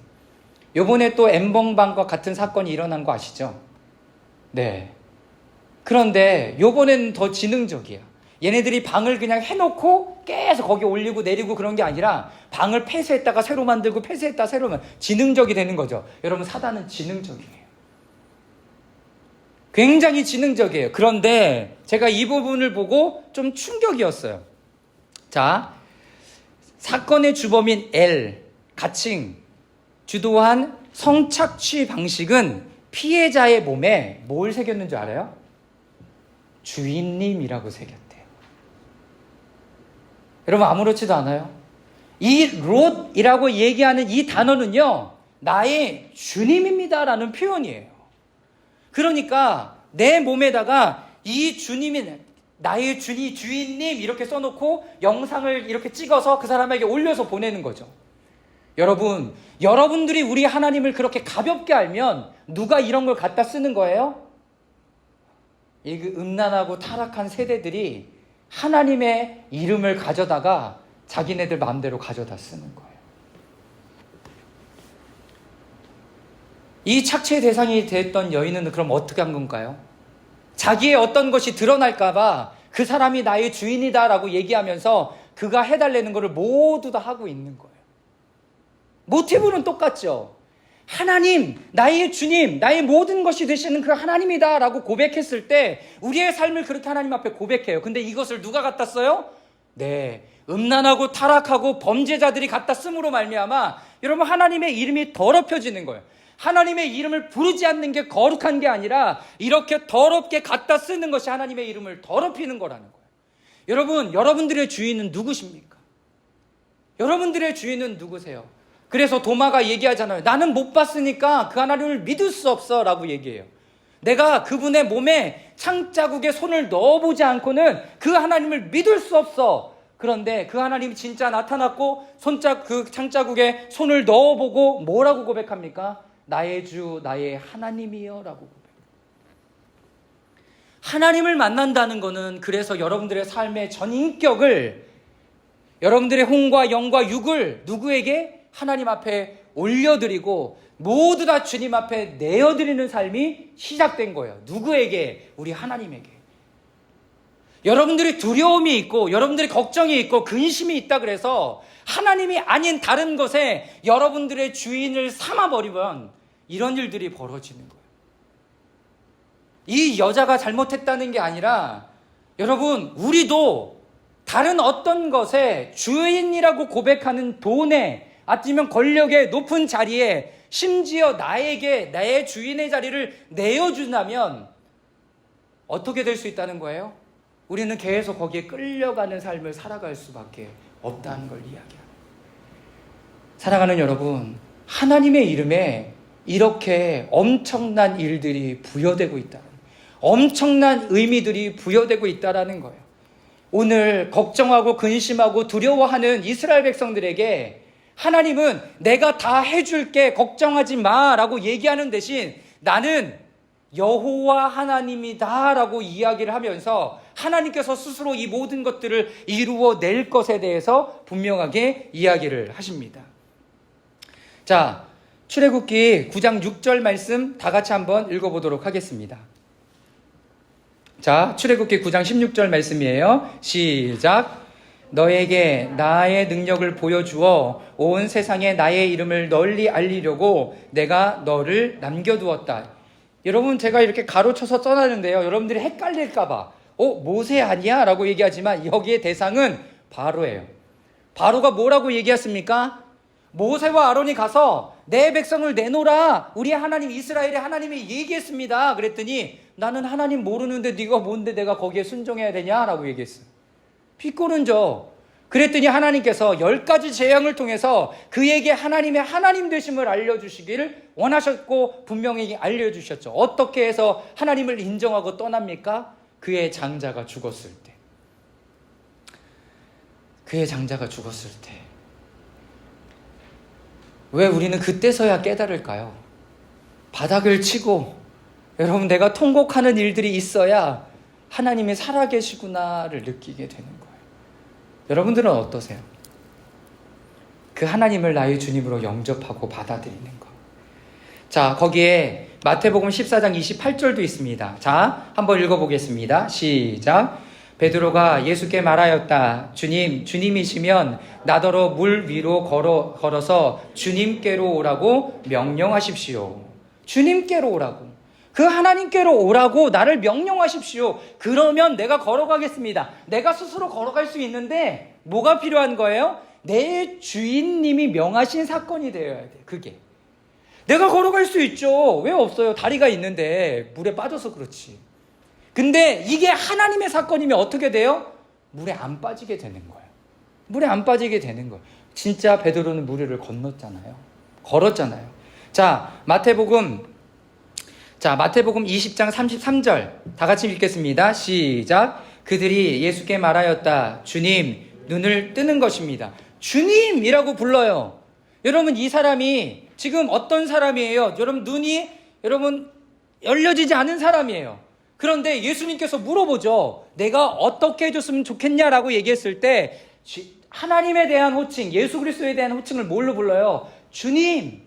이번에 또 엠벙방과 같은 사건이 일어난 거 아시죠? 네. 그런데 이번에는 더 지능적이야. 얘네들이 방을 그냥 해놓고 계속 거기 올리고 내리고 그런 게 아니라 방을 폐쇄했다가 새로 만들고 폐쇄했다가 새로 만들고 지능적이 되는 거죠. 여러분, 사단은 지능적이에요. 굉장히 지능적이에요. 그런데 제가 이 부분을 보고 좀 충격이었어요. 자, 사건의 주범인 L, 가칭, 주도한 성착취 방식은 피해자의 몸에 뭘 새겼는 줄 알아요? 주인님이라고 새겼대요. 여러분, 아무렇지도 않아요. 이 롯이라고 얘기하는 이 단어는요, 나의 주님입니다라는 표현이에요. 그러니까 내 몸에다가 이 주님이 나의 주인님 이렇게 써놓고 영상을 이렇게 찍어서 그 사람에게 올려서 보내는 거죠. 여러분, 여러분들이 우리 하나님을 그렇게 가볍게 알면 누가 이런 걸 갖다 쓰는 거예요? 이 음란하고 타락한 세대들이 하나님의 이름을 가져다가 자기네들 마음대로 가져다 쓰는 거예요. 이 착취의 대상이 됐던 여인은 그럼 어떻게 한 건가요? 자기의 어떤 것이 드러날까봐 그 사람이 나의 주인이다라고 얘기하면서 그가 해달라는 것을 모두 다 하고 있는 거예요. 모티브는 똑같죠. 하나님, 나의 주님, 나의 모든 것이 되시는 그 하나님이다 라고 고백했을 때 우리의 삶을 그렇게 하나님 앞에 고백해요. 근데 이것을 누가 갖다 써요? 네, 음란하고 타락하고 범죄자들이 갖다 씀으로 말미암아 여러분 하나님의 이름이 더럽혀지는 거예요. 하나님의 이름을 부르지 않는 게 거룩한 게 아니라 이렇게 더럽게 갖다 쓰는 것이 하나님의 이름을 더럽히는 거라는 거예요. 여러분, 여러분들의 주인은 누구십니까? 여러분들의 주인은 누구세요? 그래서 도마가 얘기하잖아요. 나는 못 봤으니까 그 하나님을 믿을 수 없어 라고 얘기해요. 내가 그분의 몸에 창자국에 손을 넣어보지 않고는 그 하나님을 믿을 수 없어. 그런데 그 하나님이 진짜 나타났고 그 창자국에 손을 넣어보고 뭐라고 고백합니까? 나의 주, 나의 하나님이여 라고 고백합니다. 하나님을 만난다는 것은 그래서 여러분들의 삶의 전인격을, 여러분들의 혼과 영과 육을 누구에게? 하나님 앞에 올려드리고 모두 다 주님 앞에 내어드리는 삶이 시작된 거예요. 누구에게? 우리 하나님에게. 여러분들이 두려움이 있고 여러분들이 걱정이 있고 근심이 있다 그래서 하나님이 아닌 다른 것에 여러분들의 주인을 삼아버리면 이런 일들이 벌어지는 거예요. 이 여자가 잘못했다는 게 아니라 여러분, 우리도 다른 어떤 것에 주인이라고 고백하는 돈에 아니면 권력의 높은 자리에 심지어 나에게 나의 주인의 자리를 내어준다면 어떻게 될 수 있다는 거예요? 우리는 계속 거기에 끌려가는 삶을 살아갈 수밖에 없다는 걸 이야기합니다. 사랑하는 여러분, 하나님의 이름에 이렇게 엄청난 일들이 부여되고 있다. 엄청난 의미들이 부여되고 있다는 거예요. 오늘 걱정하고 근심하고 두려워하는 이스라엘 백성들에게 하나님은 내가 다 해줄게 걱정하지 마라고 얘기하는 대신 나는 여호와 하나님이다 라고 이야기를 하면서 하나님께서 스스로 이 모든 것들을 이루어낼 것에 대해서 분명하게 이야기를 하십니다. 자, 출애굽기 9장 6절 말씀 다 같이 한번 읽어보도록 하겠습니다. 자, 출애굽기 9장 16절 말씀이에요. 시작. 너에게 나의 능력을 보여주어 온 세상에 나의 이름을 널리 알리려고 내가 너를 남겨두었다. 여러분, 제가 이렇게 가로쳐서 써놨는데요. 여러분들이 헷갈릴까봐 모세 아니야? 라고 얘기하지만 여기에 대상은 바로예요. 바로가 뭐라고 얘기했습니까? 모세와 아론이 가서 내 백성을 내놓으라. 우리 하나님 이스라엘의 하나님이 얘기했습니다. 그랬더니 나는 하나님 모르는데 네가 뭔데 내가 거기에 순종해야 되냐? 라고 얘기했어요. 비꼬는 저. 그랬더니 하나님께서 10가지 재앙을 통해서 그에게 하나님의 하나님 되심을 알려주시기를 원하셨고 분명히 알려주셨죠. 어떻게 해서 하나님을 인정하고 떠납니까? 그의 장자가 죽었을 때. 그의 장자가 죽었을 때. 왜 우리는 그때서야 깨달을까요? 바닥을 치고 여러분 내가 통곡하는 일들이 있어야 하나님이 살아계시구나를 느끼게 되는 거예요. 여러분들은 어떠세요? 그 하나님을 나의 주님으로 영접하고 받아들이는 것. 자, 거기에 마태복음 14장 28절도 있습니다. 자, 한번 읽어보겠습니다. 시작. 베드로가 예수께 말하였다. 주님, 주님이시면 나더러 물 위로 걸어서 주님께로 오라고 명령하십시오. 주님께로 오라고. 그 하나님께로 오라고 나를 명령하십시오. 그러면 내가 걸어가겠습니다. 내가 스스로 걸어갈 수 있는데 뭐가 필요한 거예요? 내 주인님이 명하신 사건이 되어야 돼. 그게. 내가 걸어갈 수 있죠. 왜 없어요? 다리가 있는데 물에 빠져서 그렇지. 근데 이게 하나님의 사건이면 어떻게 돼요? 물에 안 빠지게 되는 거예요. 물에 안 빠지게 되는 거예요. 진짜 베드로는 무리를 건넜잖아요. 걸었잖아요. 자, 마태복음 20장 33절 다 같이 읽겠습니다. 시작. 그들이 예수께 말하였다. 주님, 눈을 뜨는 것입니다. 주님이라고 불러요. 여러분, 이 사람이 지금 어떤 사람이에요? 여러분, 눈이 열려지지 않은 사람이에요. 그런데 예수님께서 물어보죠. 내가 어떻게 해줬으면 좋겠냐라고 얘기했을 때 하나님에 대한 호칭, 예수 그리스도에 대한 호칭을 뭘로 불러요? 주님.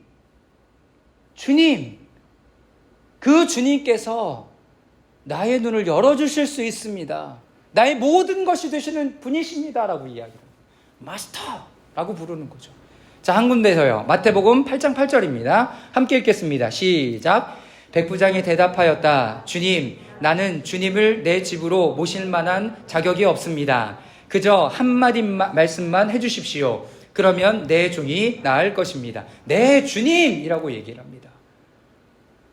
그 주님께서 나의 눈을 열어주실 수 있습니다. 나의 모든 것이 되시는 분이십니다. 라고 이야기를 마스터라고 부르는 거죠. 자, 한 군데서요. 마태복음 8장 8절입니다. 함께 읽겠습니다. 시작. 백부장이 대답하였다. 주님, 나는 주님을 내 집으로 모실 만한 자격이 없습니다. 그저 한마디 말씀만 해주십시오. 그러면 내 종이 나을 것입니다. 네, 주님이라고 얘기를 합니다.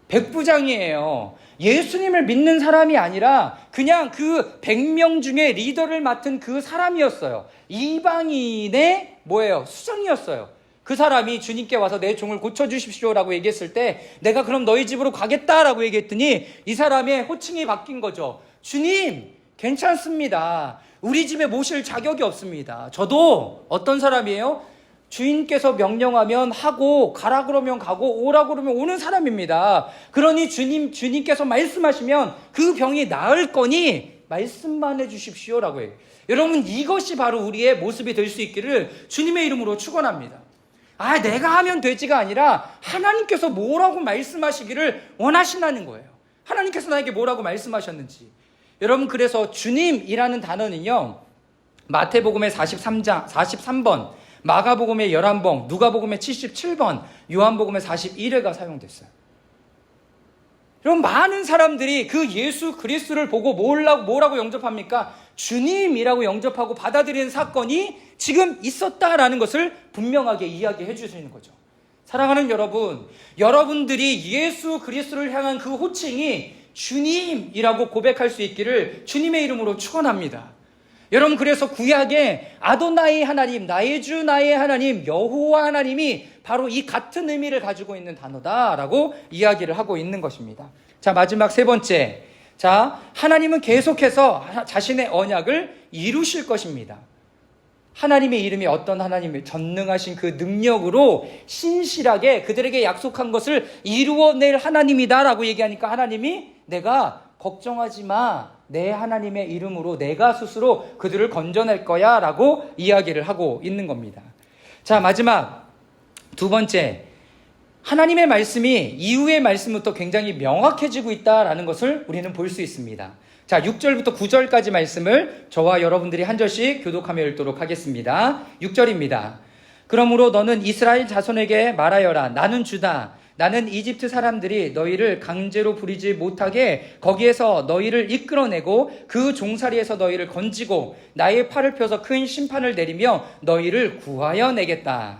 백부장이에요. 예수님을 믿는 사람이 아니라 그냥 그 100명 중에 리더를 맡은 그 사람이었어요. 이방인의 수장이었어요. 그 사람이 주님께 와서 내 종을 고쳐주십시오라고 얘기했을 때 내가 그럼 너희 집으로 가겠다라고 얘기했더니 이 사람의 호칭이 바뀐 거죠. 주님, 괜찮습니다. 우리 집에 모실 자격이 없습니다. 저도 어떤 사람이에요? 주인께서 명령하면 하고 가라 그러면 가고 오라 그러면 오는 사람입니다. 그러니 주님께서 말씀하시면 그 병이 나을 거니 말씀만 해주십시오라고 해요. 여러분, 이것이 바로 우리의 모습이 될 수 있기를 주님의 이름으로 축원합니다. 내가 하면 되지가 아니라 하나님께서 뭐라고 말씀하시기를 원하신다는 거예요. 하나님께서 나에게 뭐라고 말씀하셨는지. 여러분, 그래서 주님이라는 단어는요, 마태복음의 43번, 마가복음의 11번, 누가복음의 77번, 요한복음의 41회가 사용됐어요. 여러분, 많은 사람들이 그 예수 그리스도를 보고 뭐라고 영접합니까? 주님이라고 영접하고 받아들이는 사건이 지금 있었다라는 것을 분명하게 이야기해 주시는 거죠. 사랑하는 여러분, 여러분들이 예수 그리스도를 향한 그 호칭이 주님이라고 고백할 수 있기를 주님의 이름으로 축원합니다. 여러분, 그래서 구약에 아도나이 하나님, 나의 주 나의 하나님, 여호와 하나님이 바로 이 같은 의미를 가지고 있는 단어다라고 이야기를 하고 있는 것입니다. 자, 마지막 세 번째. 자, 하나님은 계속해서 자신의 언약을 이루실 것입니다. 하나님의 이름이 어떤 하나님의 전능하신 그 능력으로 신실하게 그들에게 약속한 것을 이루어낼 하나님이다라고 얘기하니까 하나님이 내가 걱정하지 마. 내 하나님의 이름으로 내가 스스로 그들을 건져낼 거야 라고 이야기를 하고 있는 겁니다. 자, 마지막 두 번째. 하나님의 말씀이 이후의 말씀부터 굉장히 명확해지고 있다라는 것을 우리는 볼 수 있습니다. 자, 6절부터 9절까지 말씀을 저와 여러분들이 한 절씩 교독하며 읽도록 하겠습니다. 6절입니다. 그러므로 너는 이스라엘 자손에게 말하여라. 나는 주다. 나는 이집트 사람들이 너희를 강제로 부리지 못하게 거기에서 너희를 이끌어내고 그 종살이에서 너희를 건지고 나의 팔을 펴서 큰 심판을 내리며 너희를 구하여 내겠다.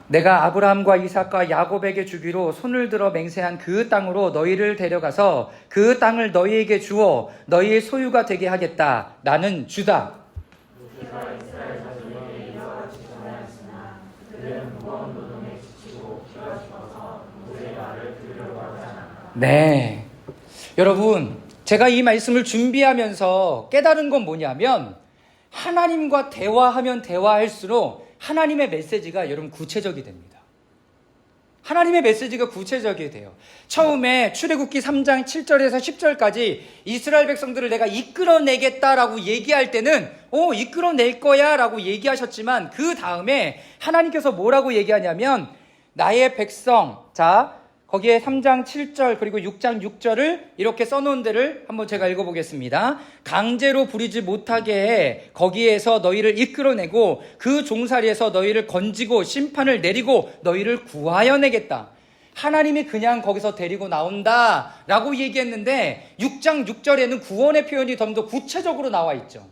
내가 아브라함과 이삭과 야곱에게 주기로 손을 들어 맹세한 그 땅으로 너희를 데려가서 그 땅을 너희에게 주어 너희의 소유가 되게 하겠다. 나는 주다. 네, 여러분, 제가 이 말씀을 준비하면서 깨달은 건 뭐냐면 하나님과 대화하면 대화할수록 하나님의 메시지가 여러분 구체적이 됩니다. 하나님의 메시지가 구체적이 돼요. 처음에 출애굽기 3장 7절에서 10절까지 이스라엘 백성들을 내가 이끌어내겠다라고 얘기할 때는 이끌어낼 거야 라고 얘기하셨지만 그 다음에 하나님께서 뭐라고 얘기하냐면 나의 백성, 자 거기에 3장 7절 그리고 6장 6절을 이렇게 써놓은 데를 한번 제가 읽어보겠습니다. 강제로 부리지 못하게 해 거기에서 너희를 이끌어내고 그 종살이에서 너희를 건지고 심판을 내리고 너희를 구하여 내겠다. 하나님이 그냥 거기서 데리고 나온다 라고 얘기했는데 6장 6절에는 구원의 표현이 좀 더 구체적으로 나와 있죠.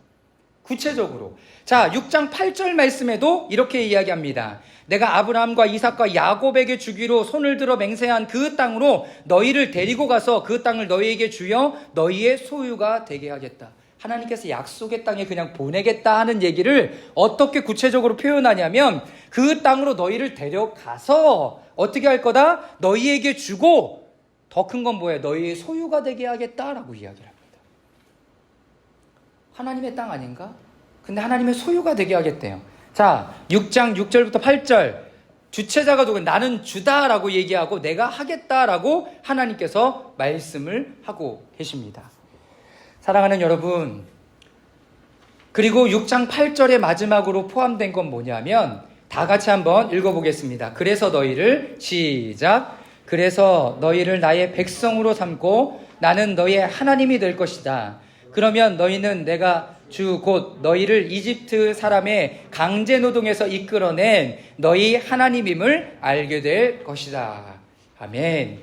구체적으로. 자, 6장 8절 말씀에도 이렇게 이야기합니다. 내가 아브라함과 이삭과 야곱에게 주기로 손을 들어 맹세한 그 땅으로 너희를 데리고 가서 그 땅을 너희에게 주여 너희의 소유가 되게 하겠다. 하나님께서 약속의 땅에 그냥 보내겠다 하는 얘기를 어떻게 구체적으로 표현하냐면 그 땅으로 너희를 데려가서 어떻게 할 거다? 너희에게 주고 더 큰 건 뭐예요? 너희의 소유가 되게 하겠다라고 이야기를 합니다. 하나님의 땅 아닌가? 근데 하나님의 소유가 되게 하겠대요. 자, 6장 6절부터 8절 주체자가 누구? 나는 주다라고 얘기하고 내가 하겠다라고 하나님께서 말씀을 하고 계십니다. 사랑하는 여러분, 그리고 6장 8절의 마지막으로 포함된 건 뭐냐면 다 같이 한번 읽어보겠습니다. 그래서 너희를 시작. 그래서 너희를 나의 백성으로 삼고 나는 너희의 하나님이 될 것이다. 그러면 너희는 내가 주 곧 너희를 이집트 사람의 강제 노동에서 이끌어낸 너희 하나님임을 알게 될 것이다. 아멘.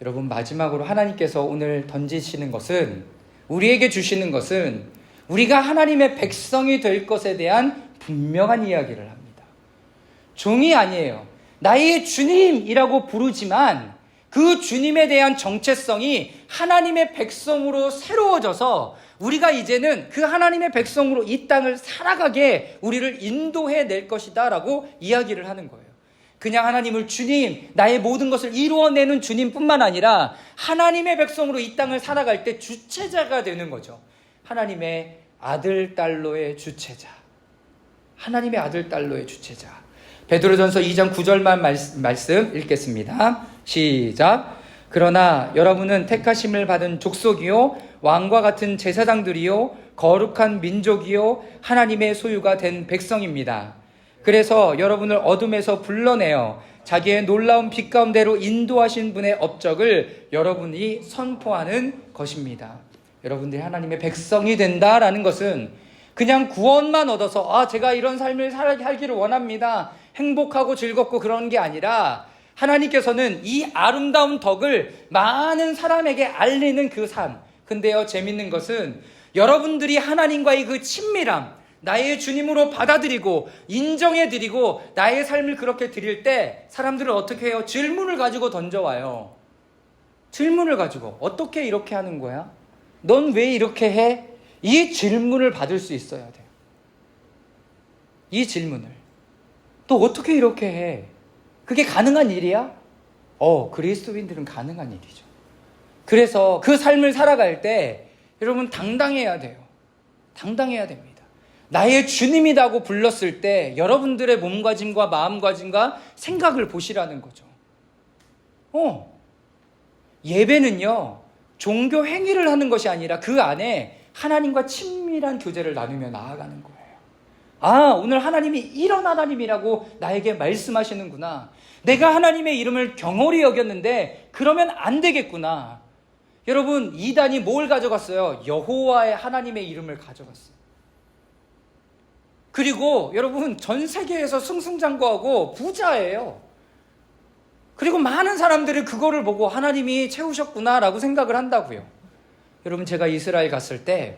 여러분, 마지막으로 하나님께서 오늘 던지시는 것은, 우리에게 주시는 것은 우리가 하나님의 백성이 될 것에 대한 분명한 이야기를 합니다. 종이 아니에요. 나의 주님이라고 부르지만 그 주님에 대한 정체성이 하나님의 백성으로 새로워져서 우리가 이제는 그 하나님의 백성으로 이 땅을 살아가게 우리를 인도해 낼 것이다 라고 이야기를 하는 거예요. 그냥 하나님을 주님, 나의 모든 것을 이루어내는 주님뿐만 아니라 하나님의 백성으로 이 땅을 살아갈 때 주체자가 되는 거죠. 하나님의 아들, 딸로의 주체자. 하나님의 아들, 딸로의 주체자. 베드로전서 2장 9절만 말씀 읽겠습니다. 시작. 그러나 여러분은 택하심을 받은 족속이요 왕과 같은 제사장들이요 거룩한 민족이요 하나님의 소유가 된 백성입니다. 그래서 여러분을 어둠에서 불러내어 자기의 놀라운 빛 가운데로 인도하신 분의 업적을 여러분이 선포하는 것입니다. 여러분들이 하나님의 백성이 된다라는 것은 그냥 구원만 얻어서 제가 이런 삶을 살기를 원합니다, 행복하고 즐겁고 그런 게 아니라 하나님께서는 이 아름다운 덕을 많은 사람에게 알리는 그 삶. 근데요, 재밌는 것은 여러분들이 하나님과의 그 친밀함, 나의 주님으로 받아들이고 인정해드리고 나의 삶을 그렇게 드릴 때 사람들은 어떻게 해요? 질문을 가지고 던져와요. 질문을 가지고 어떻게 이렇게 하는 거야? 넌 왜 이렇게 해? 이 질문을 받을 수 있어야 돼요. 이 질문을. 또 어떻게 이렇게 해? 그게 가능한 일이야? 그리스도인들은 가능한 일이죠. 그래서 그 삶을 살아갈 때 여러분 당당해야 돼요. 당당해야 됩니다. 나의 주님이라고 불렀을 때 여러분들의 몸가짐과 마음가짐과 생각을 보시라는 거죠. 예배는요, 종교 행위를 하는 것이 아니라 그 안에 하나님과 친밀한 교제를 나누며 나아가는 거예요. 오늘 하나님이 이런 하나님이라고 나에게 말씀하시는구나. 내가 하나님의 이름을 경홀히 여겼는데 그러면 안 되겠구나. 여러분, 이단이 뭘 가져갔어요? 여호와의 하나님의 이름을 가져갔어요. 그리고 여러분, 전 세계에서 승승장구하고 부자예요. 그리고 많은 사람들이 그거를 보고 하나님이 채우셨구나라고 생각을 한다고요. 여러분, 제가 이스라엘 갔을 때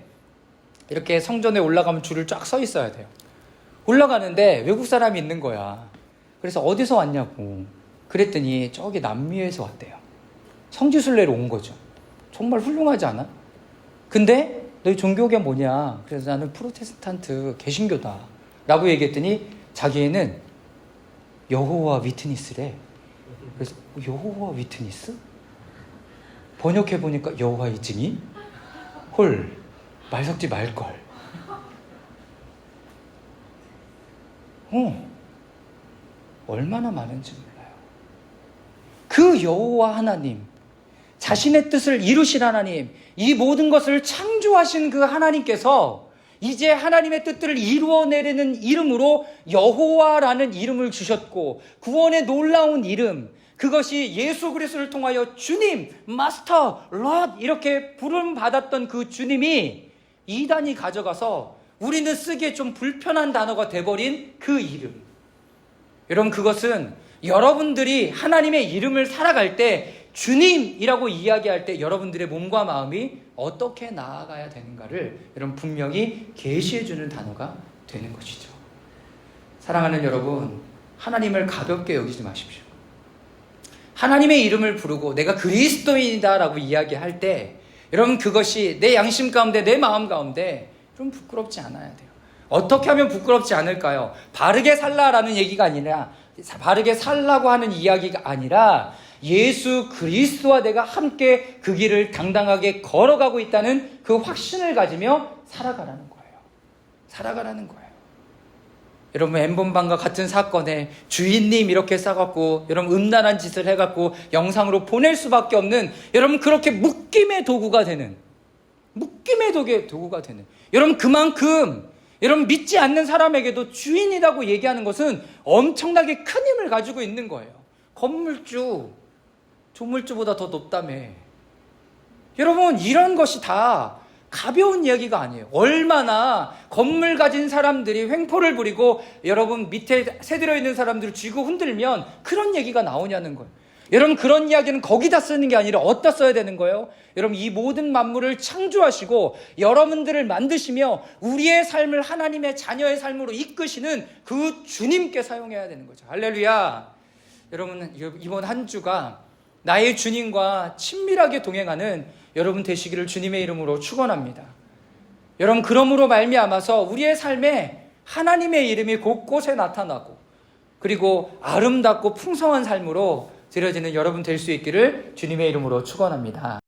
이렇게 성전에 올라가면 줄을 쫙 서 있어야 돼요. 올라가는데 외국 사람이 있는 거야. 그래서 어디서 왔냐고 그랬더니 저기 남미에서 왔대요. 성지순례로 온 거죠. 정말 훌륭하지 않아? 근데 너희 종교가 뭐냐? 그래서 나는 프로테스탄트 개신교다 라고 얘기했더니 자기는 여호와 위트니스래. 그래서 여호와 위트니스? 번역해보니까 여호와의 증인? 헐, 말 섞지 말걸. 얼마나 많은지 몰라요. 그 여호와 하나님, 자신의 뜻을 이루실 하나님, 이 모든 것을 창조하신 그 하나님께서 이제 하나님의 뜻들을 이루어내려는 이름으로 여호와라는 이름을 주셨고, 구원의 놀라운 이름, 그것이 예수 그리스도를 통하여 주님, 마스터, 롯 이렇게 부름받았던 그 주님이 이단이 가져가서 우리는 쓰기에 좀 불편한 단어가 돼버린 그 이름. 여러분, 그것은 여러분들이 하나님의 이름을 살아갈 때 주님이라고 이야기할 때 여러분들의 몸과 마음이 어떻게 나아가야 되는가를 여러분 분명히 계시해주는 단어가 되는 것이죠. 사랑하는 여러분, 하나님을 가볍게 여기지 마십시오. 하나님의 이름을 부르고 내가 그리스도인이다 라고 이야기할 때 여러분, 그것이 내 양심 가운데, 내 마음 가운데 좀 부끄럽지 않아야 돼요. 어떻게 하면 부끄럽지 않을까요? 바르게 살라라는 얘기가 아니라, 바르게 살라고 하는 이야기가 아니라 예수 그리스도와 내가 함께 그 길을 당당하게 걸어가고 있다는 그 확신을 가지며 살아가라는 거예요. 살아가라는 거예요. 여러분, 엠본방과 같은 사건에 주인님 이렇게 싸갖고 여러분 음란한 짓을 해갖고 영상으로 보낼 수밖에 없는, 여러분 그렇게 묶임의 도구가 되는 묶임의 도구가 되는. 여러분 그만큼 여러분 믿지 않는 사람에게도 주인이라고 얘기하는 것은 엄청나게 큰 힘을 가지고 있는 거예요. 건물주, 조물주보다 더 높다며. 여러분 이런 것이 다 가벼운 이야기가 아니에요. 얼마나 건물 가진 사람들이 횡포를 부리고 여러분 밑에 새들어 있는 사람들을 쥐고 흔들면 그런 얘기가 나오냐는 거예요. 여러분 그런 이야기는 거기다 쓰는 게 아니라 어디다 써야 되는 거예요? 여러분 이 모든 만물을 창조하시고 여러분들을 만드시며 우리의 삶을 하나님의 자녀의 삶으로 이끄시는 그 주님께 사용해야 되는 거죠. 할렐루야. 여러분 이번 한 주가 나의 주님과 친밀하게 동행하는 여러분 되시기를 주님의 이름으로 축원합니다. 여러분 그러므로 말미암아서 우리의 삶에 하나님의 이름이 곳곳에 나타나고 그리고 아름답고 풍성한 삶으로 드려지는 여러분 될 수 있기를 주님의 이름으로 축원합니다.